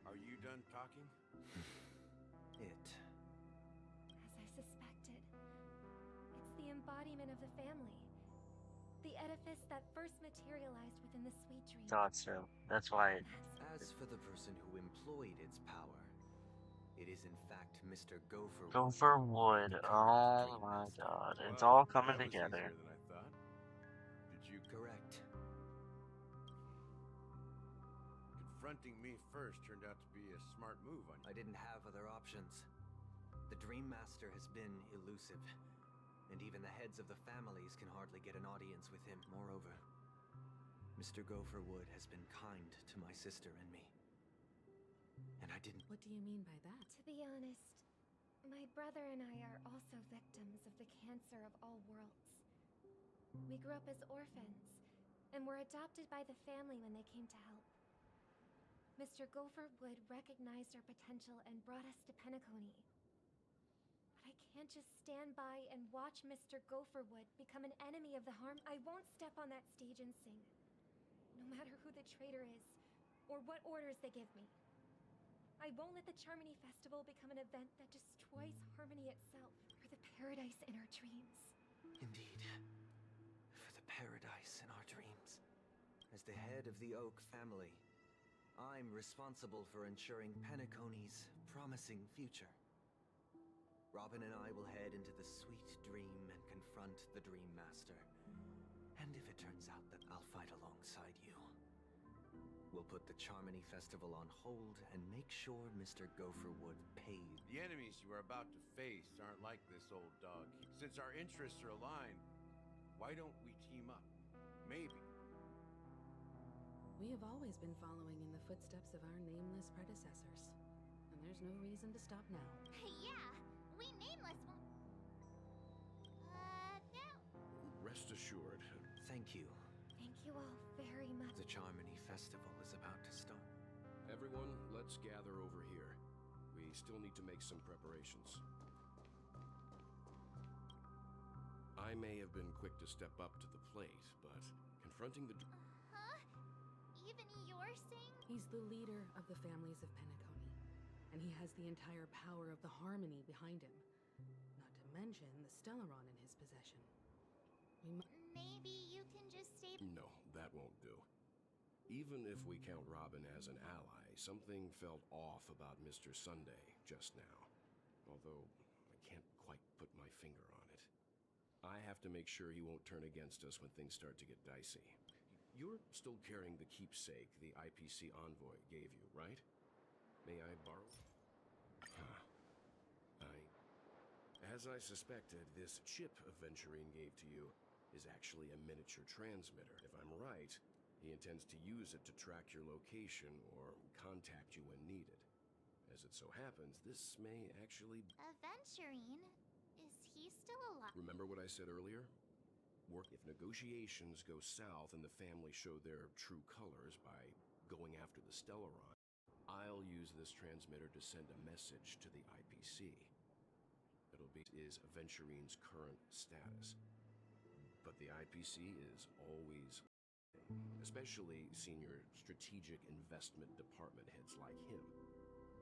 Are you done talking? As I suspected, it's the embodiment of the family. The edifice that first materialized within the sweet dream. Thought so. That's why it... As for the person who employed its power, it is in fact Mr. Gopher. Gopher Wood. Oh my god. It's all coming together. Easier than I thought. Did you... Correct. Confronting me first turned out to be a smart move on you. I didn't have other options. The Dream Master has been elusive, and even the heads of the families can hardly get an audience with him. Moreover, Mr. Gopherwood has been kind to my sister and me. And I didn't... What do you mean by that? To be honest, my brother and I are also victims of the cancer of all worlds. We grew up as orphans, and were adopted by the family when they came to help. Mr. Gopherwood recognized our potential and brought us to Penacony. But I can't just stand by and watch Mr. Gopherwood become an enemy of the harm. I won't step on that stage and sing, no matter who the traitor is, or what orders they give me. I won't let the Charmony Festival become an event that destroys harmony itself, or the paradise in our dreams. Indeed. For the paradise in our dreams. As the head of the Oak family, I'm responsible for ensuring Penacony's promising future. Robin and I will head into the sweet dream and confront the Dream Master. And if it turns out that I'll fight alongside you, we'll put the Charmony Festival on hold and make sure Mr. Gopherwood pays. The enemies you are about to face aren't like this old dog. Since our interests are aligned, why don't we team up? Maybe. We have always been following in the footsteps of our nameless predecessors. And there's no reason to stop now. Yeah, we nameless won't... no. Rest assured. Thank you. Thank you all very much. The Charmony Festival is about to start. Everyone, let's gather over here. We still need to make some preparations. I may have been quick to step up to the plate, but confronting the... Huh? Even you're saying? He's the leader of the families of Penacony, and he has the entire power of the Harmony behind him. Not to mention the Stellaron in his possession. Maybe you can just say... No, that won't do. Even if we count Robin as an ally, something felt off about Mr. Sunday just now. Although, I can't quite put my finger on it. I have to make sure he won't turn against us when things start to get dicey. You're still carrying the keepsake the IPC envoy gave you, right? May I borrow? As I suspected, this chip Aventurine gave to you is actually a miniature transmitter. If I'm right, he intends to use it to track your location or contact you when needed. As it so happens, this may actually... Aventurine? Is he still alive? Remember what I said earlier? If negotiations go south and the family show their true colors by going after the Stellaron, I'll use this transmitter to send a message to the IPC. It'll be Aventurine's current status. But the IPC is always, especially senior strategic investment department heads like him.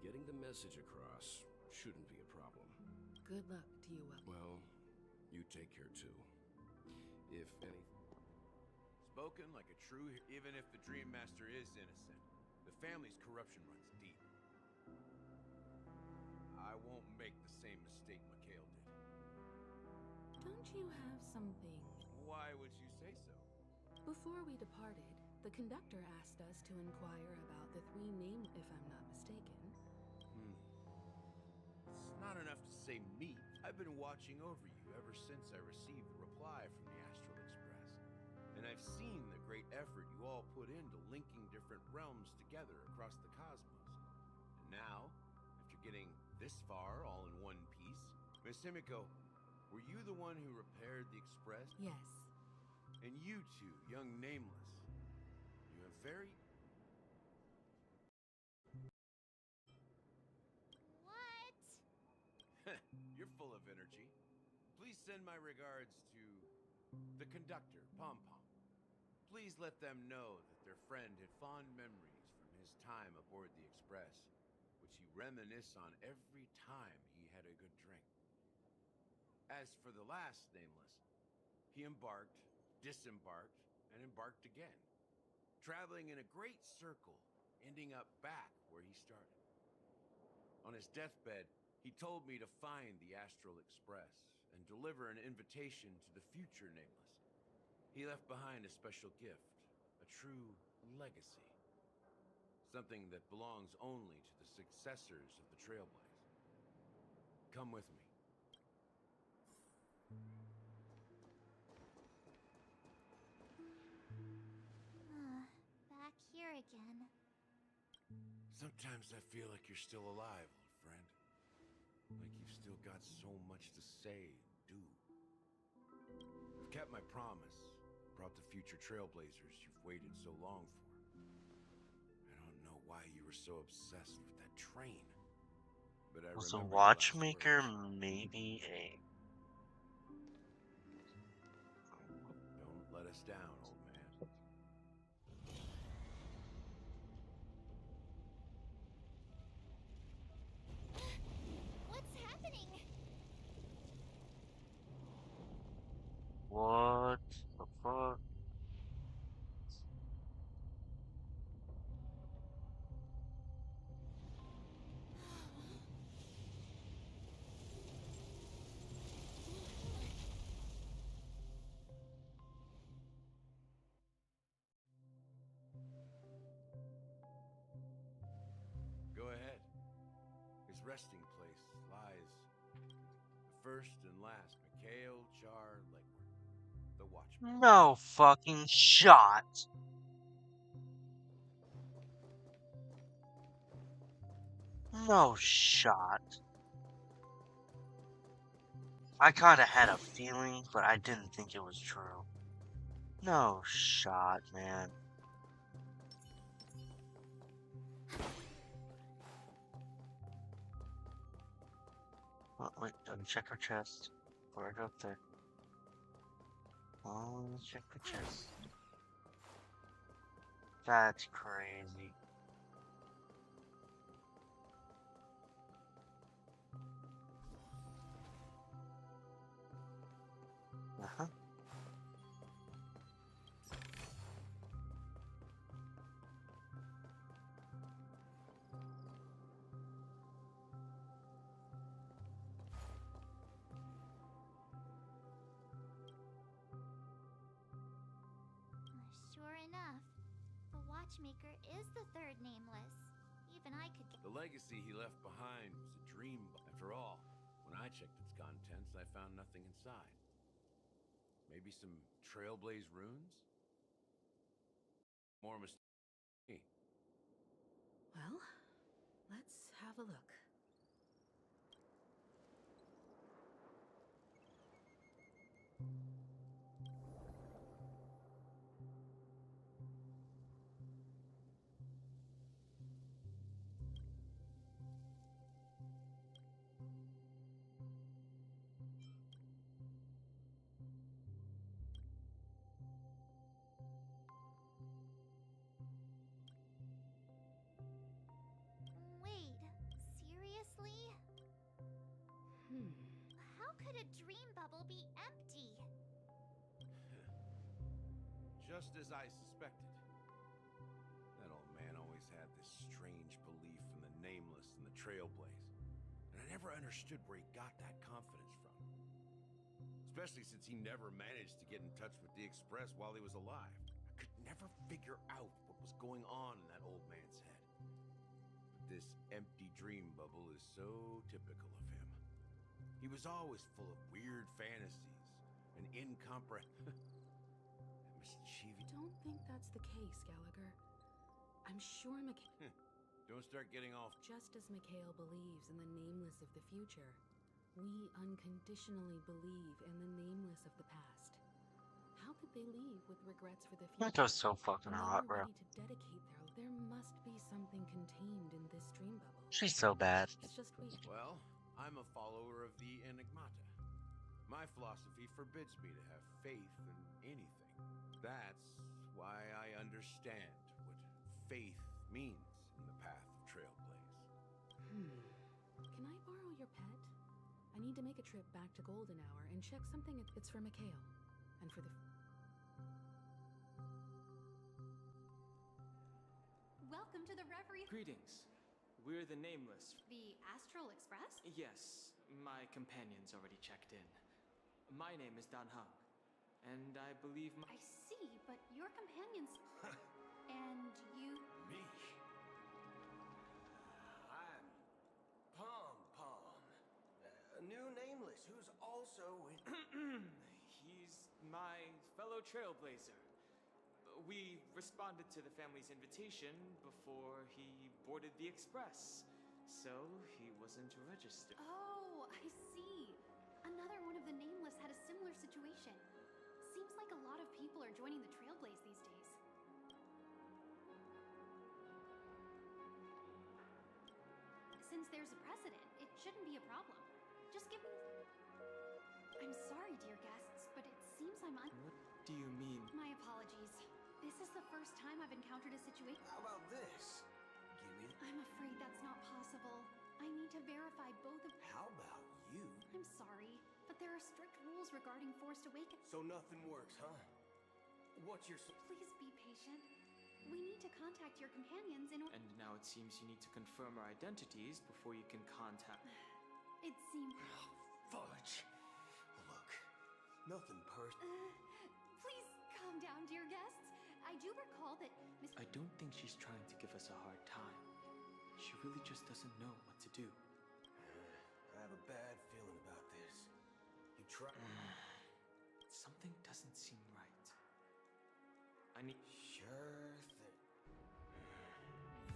Getting the message across shouldn't be a problem. Good luck to you, Well, you take care too. If any... Spoken like a true... Even if the Dream Master is innocent, the family's corruption runs deep. I won't make the same mistake Mikhail did. Don't you have something... Why would you say so? Before we departed, the conductor asked us to inquire about the three names, if I'm not mistaken. It's not enough to say me. I've been watching over you ever since I received the reply from the Astral Express. And I've effort you all put into linking different realms together across the cosmos. And now, after getting this far all in one piece, Miss Himiko, were you the one who repaired the Express? Yes. And you two, young Nameless, you have very... What? You're full of energy. Please send my regards to the conductor, Pom Pom. Please let them know that their friend had fond memories from his time aboard the Express, which he reminisced on every time he had a good drink. As for the last Nameless, he embarked, disembarked, and embarked again, traveling in a great circle, ending up back where he started. On his deathbed, he told me to find the Astral Express and deliver an invitation to the future Nameless. He left behind a special gift, a true legacy. Something that belongs only to the successors of the Trailblaze. Come with me. Back here again. Sometimes I feel like you're still alive, old friend. Like you've still got so much to say and do. I've kept my promise. Brought the future Trailblazers you've waited so long for. I don't know why you were so obsessed with that train. But I Was a remember your last watchmaker words. maybe a... Don't let us down, old man. What's happening? What the fuck? Go ahead. His resting place lies the first and last Mikhail Char Legward, the Watchman. No fucking shot. No shot. I kinda had a feeling, but I didn't think it was true. No shot, man. Oh, wait, let me check her chest. Before I go up there. Oh, let's check the chest. That's crazy. Uh-huh. Sure enough, the watchmaker is the third Nameless. Even I could The legacy he left behind was a dream. After all, when I checked its contents, I found nothing inside. Maybe some Trailblaze runes? More mistake. Well, let's have a look. Wait, seriously? How could a dream bubble be empty? Just as I suspected. That old man always had this strange belief in the Nameless and the Trailblaze. And I never understood where he got that confidence from. Especially since he never managed to get in touch with the Express while he was alive. I could never figure out what was going on in that old man's head. But this empty dream bubble is so typical of him. He was always full of weird fantasies and incomprehensible... Don't think that's that's the case, Gallagher, I'm sure Don't start getting off. Just as Mikhail believes in the nameless of the future, we unconditionally believe in the nameless of the past. How could they leave with regrets for the future? That goes so fucking When they hot, were bro. ready to dedicate there must be something contained in this dream bubble. She's so bad. It's just we. Well, I'm a follower of the Enigmata. My philosophy forbids me to have faith in anything. That's why I understand what faith means in the path of Trailblaze. Can I borrow your pet? I need to make a trip back to Golden Hour and check something. It's for Mikhail. And for the... Welcome to the Reverie. Greetings. We're the Nameless. The Astral Express? Yes, my companion's already checked in. My name is Dan Hung, and I believe I see, but your companions... and you... Me? I'm Pom Pom, a new nameless who's also in... He's my fellow trailblazer. We responded to the family's invitation before he boarded the express, so he wasn't registered. Oh, I see. Another one of the Nameless had a similar situation. Seems like a lot of people are joining the Trailblaze these days. Since there's a precedent, it shouldn't be a problem. Just give me... I'm sorry, dear guests, but it seems I'm What do you mean? My apologies. This is the first time I've encountered a situation... How about this? Give me... I'm afraid that's not possible. I need to verify both of... How about you? I'm sorry, but there are strict rules regarding forced awakening. So nothing works, huh? What's your... Please be patient. We need to contact your companions in order... And now it seems you need to confirm our identities before you can contact... It seems... Fudge. Look, nothing please calm down, dear guests. I do recall that Miss... I don't think she's trying to give us a hard time. She really just doesn't know what to do. I have a bad feeling about this. You try... Something doesn't seem right. I need... Sure thing.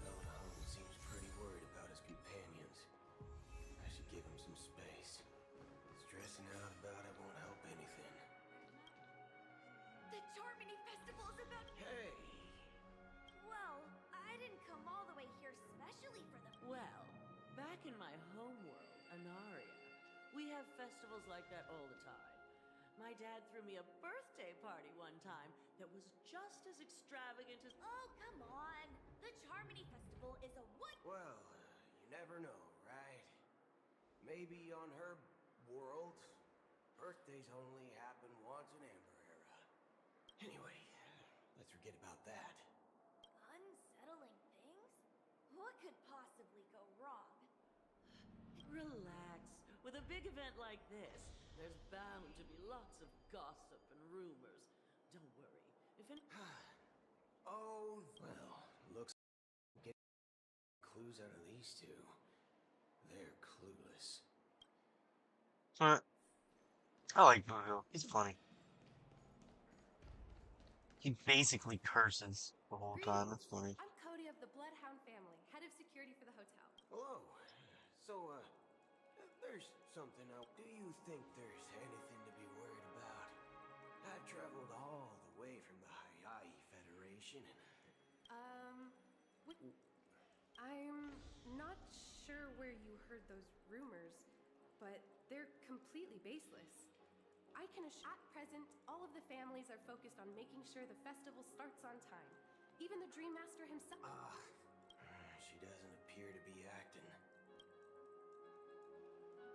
Fella Hung seems pretty worried about his companions. I should give him some space. Stressing out about it won't help anything. The Charmony Festival is about... Hey! Well, I didn't come all the way here specially for the... Well, back in my homeworld, Anaria, we have festivals like that all the time. My dad threw me a birthday party one time that was just as extravagant as... Oh, come on! The Charmony Festival is a what? Well, you never know, right? Maybe on her world, birthdays only happen once in Amber Era. Anyway, let's forget about that. Unsettling things? What could possibly go wrong? Relax. With a big event like this, there's bound to be lots of gossip and rumors. Don't worry. If any... Oh, well, looks like getting clues out of these two. They're clueless. I like Boo. He's funny. He basically curses the whole time. That's funny. I'm Cody of the Bloodhound family, head of security for the hotel. Hello. So, there's something out. Do you think there's anything to be worried about? I traveled all the way from the HOKAI Federation and... I'm not sure where you heard those rumors, but they're completely baseless. I can assure at present, all of the families are focused on making sure the festival starts on time. Even the Dream Master himself... she doesn't appear to be acting.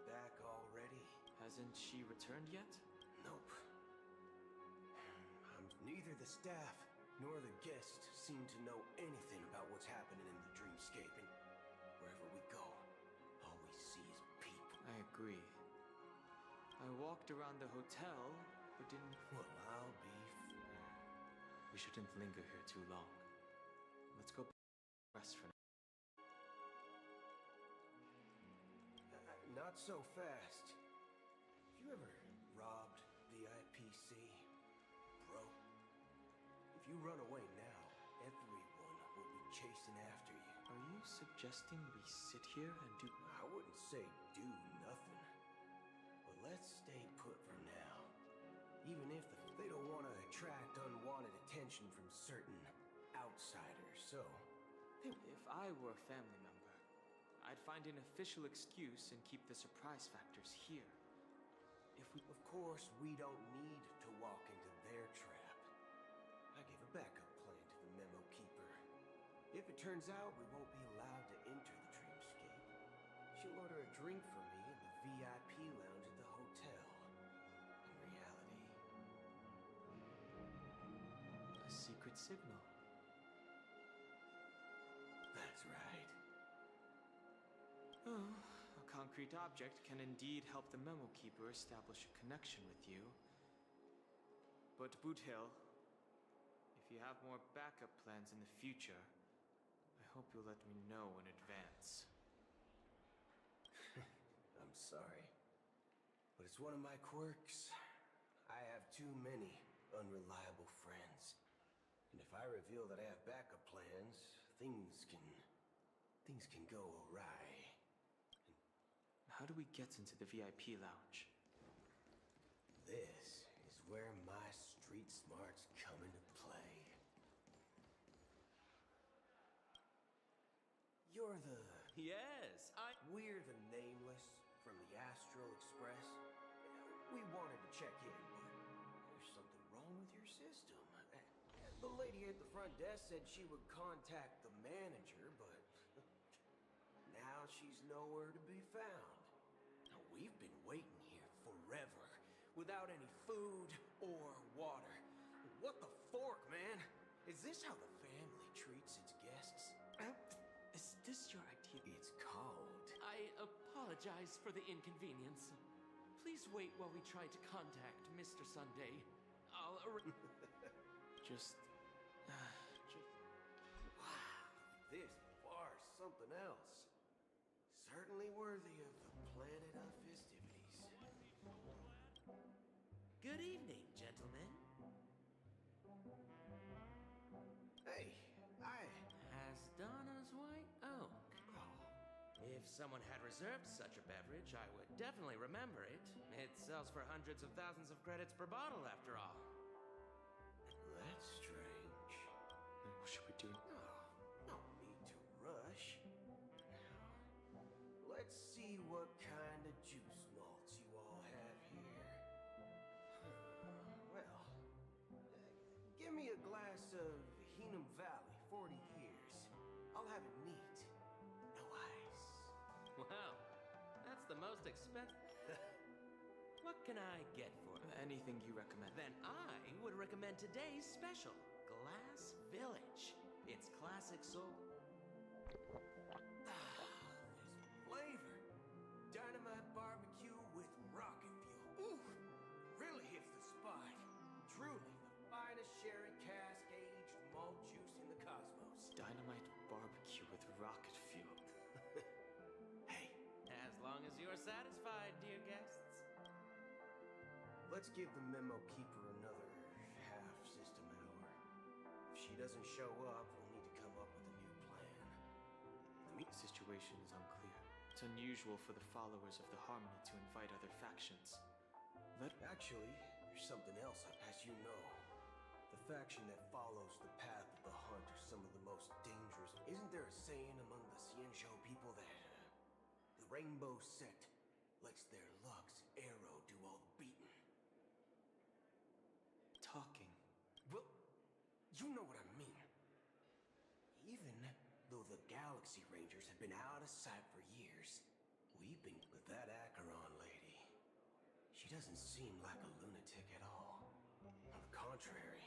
Back already? Hasn't she returned yet? Nope. Neither the staff nor the guests seem to know anything about what's happening in the dreamscape, and wherever we go, all we see is people. I agree. I walked around the hotel, but didn't... Well, I'll be... We shouldn't linger here too long. Let's go rest for now. Not so fast. You ever robbed the IPC, bro? If you run away now, chasing after you. Are you suggesting we sit here and do... I wouldn't say do nothing. But let's stay put for now. Even if they don't want to attract unwanted attention from certain outsiders, so... If I were a family member, I'd find an official excuse and keep the surprise factors here. Of course, we don't need to walk into their trap. I gave a backup plan to the memo keeper. If it turns out we won't be allowed to enter the dreamscape, she'll order a drink for me in the VIP lounge at the hotel. In reality... A secret signal. That's right. Oh, a concrete object can indeed help the memo keeper establish a connection with you. But Boothill, if you have more backup plans in the future, I hope you'll let me know in advance. I'm sorry, but it's one of my quirks. I have too many unreliable friends. And if I reveal that I have backup plans, things can go awry. How do we get into the VIP lounge? This is where my street smarts come into play. You're the... Yes, We're the Nameless from the Astral Express. We wanted to check in, but there's something wrong with your system. The lady at the front desk said she would contact the manager, but now she's nowhere to be found. Now, we've been waiting here forever, without any food or water. What the fork, man? Is this how the family treats its guests? Is this your idea? It's called... I apologize for the inconvenience. Please wait while we try to contact Mr. Sunday. I'll... Just... Wow, this bar's something else. Certainly worthy of the planet of festivities. Good evening, gentlemen. Hey, Has Donna's White Oak. If someone had reserved such a beverage, I would definitely remember it. It sells for hundreds of thousands of credits per bottle, after all. That's strange. What should we do? No need to rush. Let's see what kind of juice malts you all have here. Well, give me a glass of Heenum Valley, 40 years. I'll have it neat. No ice. Wow, that's the most expensive. What can I get for it? Anything you recommend. Then I would recommend today's special, Glass Village. It's classic soul. This flavor. Dynamite barbecue with rocket fuel. Ooh, really hits the spot. Truly the finest sherry cask-aged malt juice in the cosmos. Dynamite barbecue with rocket fuel. Hey, As long as you're satisfied, dear guests. let's give the memo keeper another half-system hour. If she doesn't show up, we'll need to come up with a new plan. The situation is unclear. It's unusual for the followers of the Harmony to invite other factions. Actually, there's something else, as you know. The faction that follows the path of the hunt are some of the most dangerous. Isn't there a saying among the Xianzhou people that the rainbow set lets their luck's arrow do all the beating? Talking. Well, you know what I mean. Even though the Galaxy Rangers have been out of sight for years, we've been with that Acheron lady. She doesn't seem like a lunatic at all. On the contrary,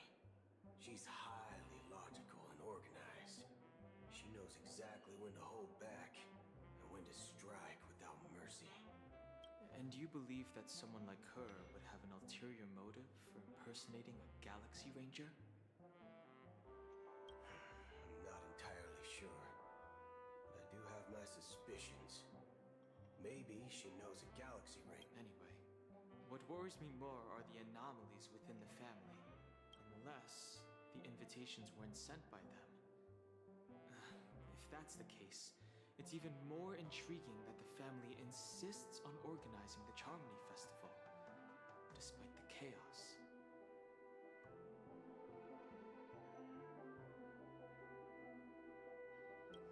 she's highly logical and organized. She knows exactly when to hold back and when to strike without mercy. And do you believe that someone like her would have an ulterior motive for impersonating a Galaxy Ranger? I'm not entirely sure, but I do have my suspicions. Maybe she knows a Galaxy Ring. Anyway, what worries me more are the anomalies within the family. Unless the invitations weren't sent by them. that's the case, it's even more intriguing that the family insists on organizing the Charmony Festival, despite the chaos.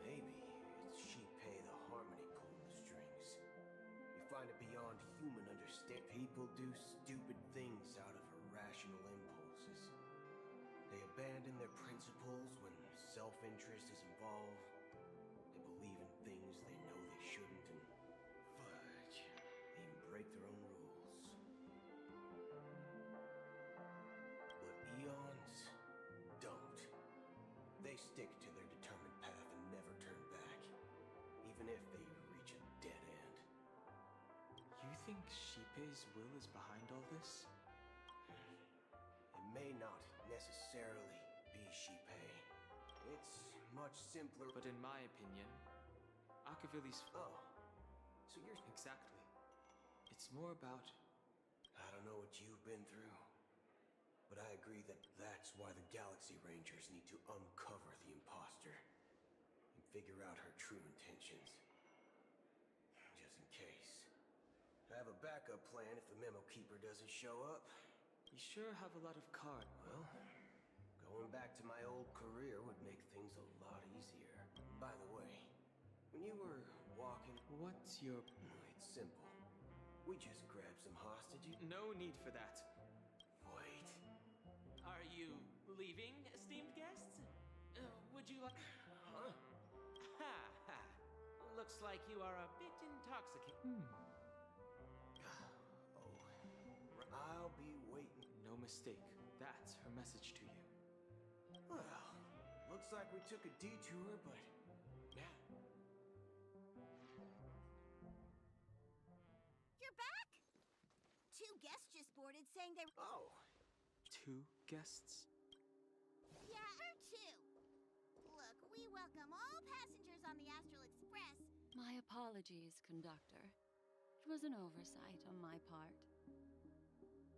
Maybe it's Shipei the harmony pulling the strings. You find it beyond human understanding. People do stupid things out of irrational impulses. They abandon their principles when self-interest is involved. They believe in things they know they shouldn't, and fudge, they even break their own rules. But eons don't. They stick to their determined path and never turn back, even if they reach a dead end. You think Shipei's will is behind all this? It may not necessarily be Shipei. It's much simpler. But in my opinion, Akavili's... Oh, so you're... Exactly. It's more about... I don't know what you've been through, but I agree that that's why the Galaxy Rangers need to uncover the imposter and figure out her true intentions. Just in case. I have a backup plan if the Memo Keeper doesn't show up. You sure have a lot of cards. Well, going back to my old career would make things a lot easier. By the way, when you were walking... What's your... It's simple. We just grabbed some hostages. No need for that. Wait. Are you leaving, esteemed guests? Would you like... Huh? Ha ha. Looks like you are a bit intoxicated. I'll be waiting. No mistake. That's her message to you. Well, looks like we took a detour, but now... You're back? Two guests just boarded saying they... Oh. 2 guests? Yeah, or 2. Look, we welcome all passengers on the Astral Express. My apologies, conductor. It was an oversight on my part.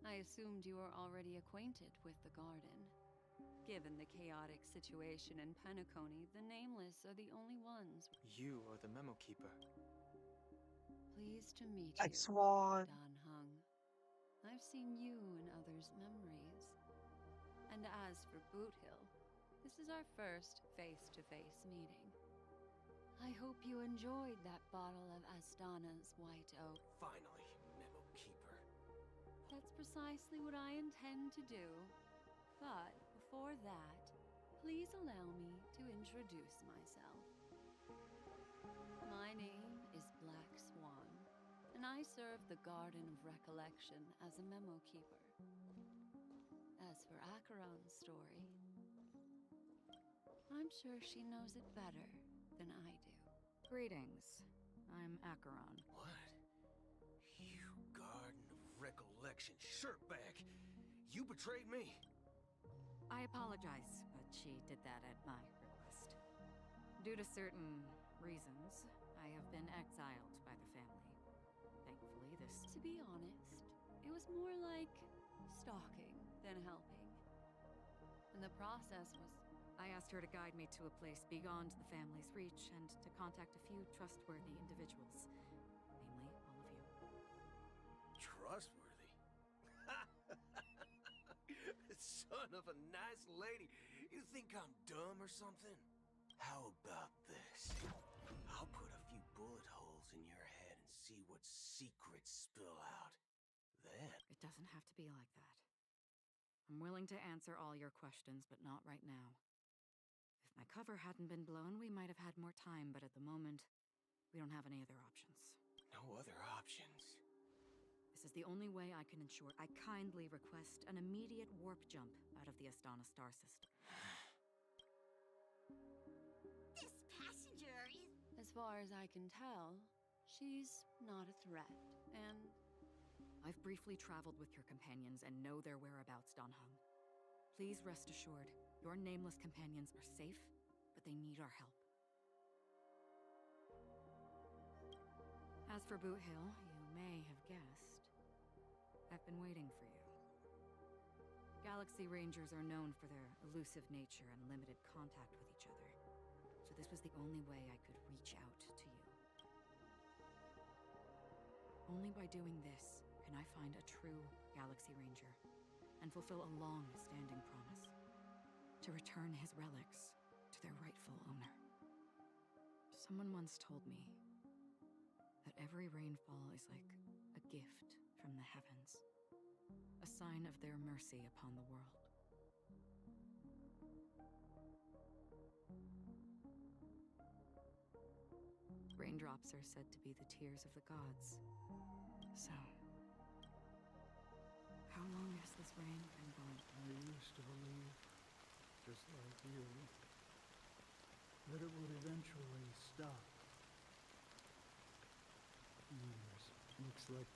I assumed you were already acquainted with the garden. Given the chaotic situation in PEACONY, the Nameless are the only ones. You are the Memo Keeper. Pleased to meet you, X1. Dan Hung. I've seen you in others' memories. And as for Boot Hill, this is our first face-to-face meeting. I hope you enjoyed that bottle of Astana's White Oak. Finally, Memo Keeper. That's precisely what I intend to do. But before that, please allow me to introduce myself. My name is Black Swan, and I serve the Garden of Recollection as a Memo Keeper. As for Acheron's story, I'm sure she knows it better than I do. Greetings. I'm Acheron. What? You Garden of Recollection shirtbag! You betrayed me! I apologize, but she did that at my request. Due to certain reasons, I have been exiled by the family. Thankfully, this... To be honest, it was more like stalking than helping. And the process was... I asked her to guide me to a place beyond the family's reach and to contact a few trustworthy individuals. Namely, all of you. Trustworthy? Son of a nice lady. You think I'm dumb or something? How about this? I'll put a few bullet holes in your head and see what secrets spill out. Then... It doesn't have to be like that. I'm willing to answer all your questions, but not right now. If my cover hadn't been blown, we might have had more time, but at the moment, we don't have any other options. No other options? This is the only way I can ensure. I kindly request an immediate warp jump out of the Astana star system. This passenger is... As far as I can tell, she's not a threat, and... I've briefly traveled with your companions and know their whereabouts, Dan Hung. Please rest assured, your nameless companions are safe, but they need our help. As for Boot Hill, you may have guessed. I've been waiting for you. Galaxy Rangers are known for their elusive nature and limited contact with each other. so this was the only way I could reach out to you. Only by doing this can I find a true Galaxy Ranger and fulfill a long-standing promise to return his relics to their rightful owner. Someone once told me that every rainfall is like a gift from the heavens, a sign of their mercy upon the world. Raindrops are said to be the tears of the gods. So, how long has this rain been going? I used to believe, just like you, that it would eventually stop. Years. Looks like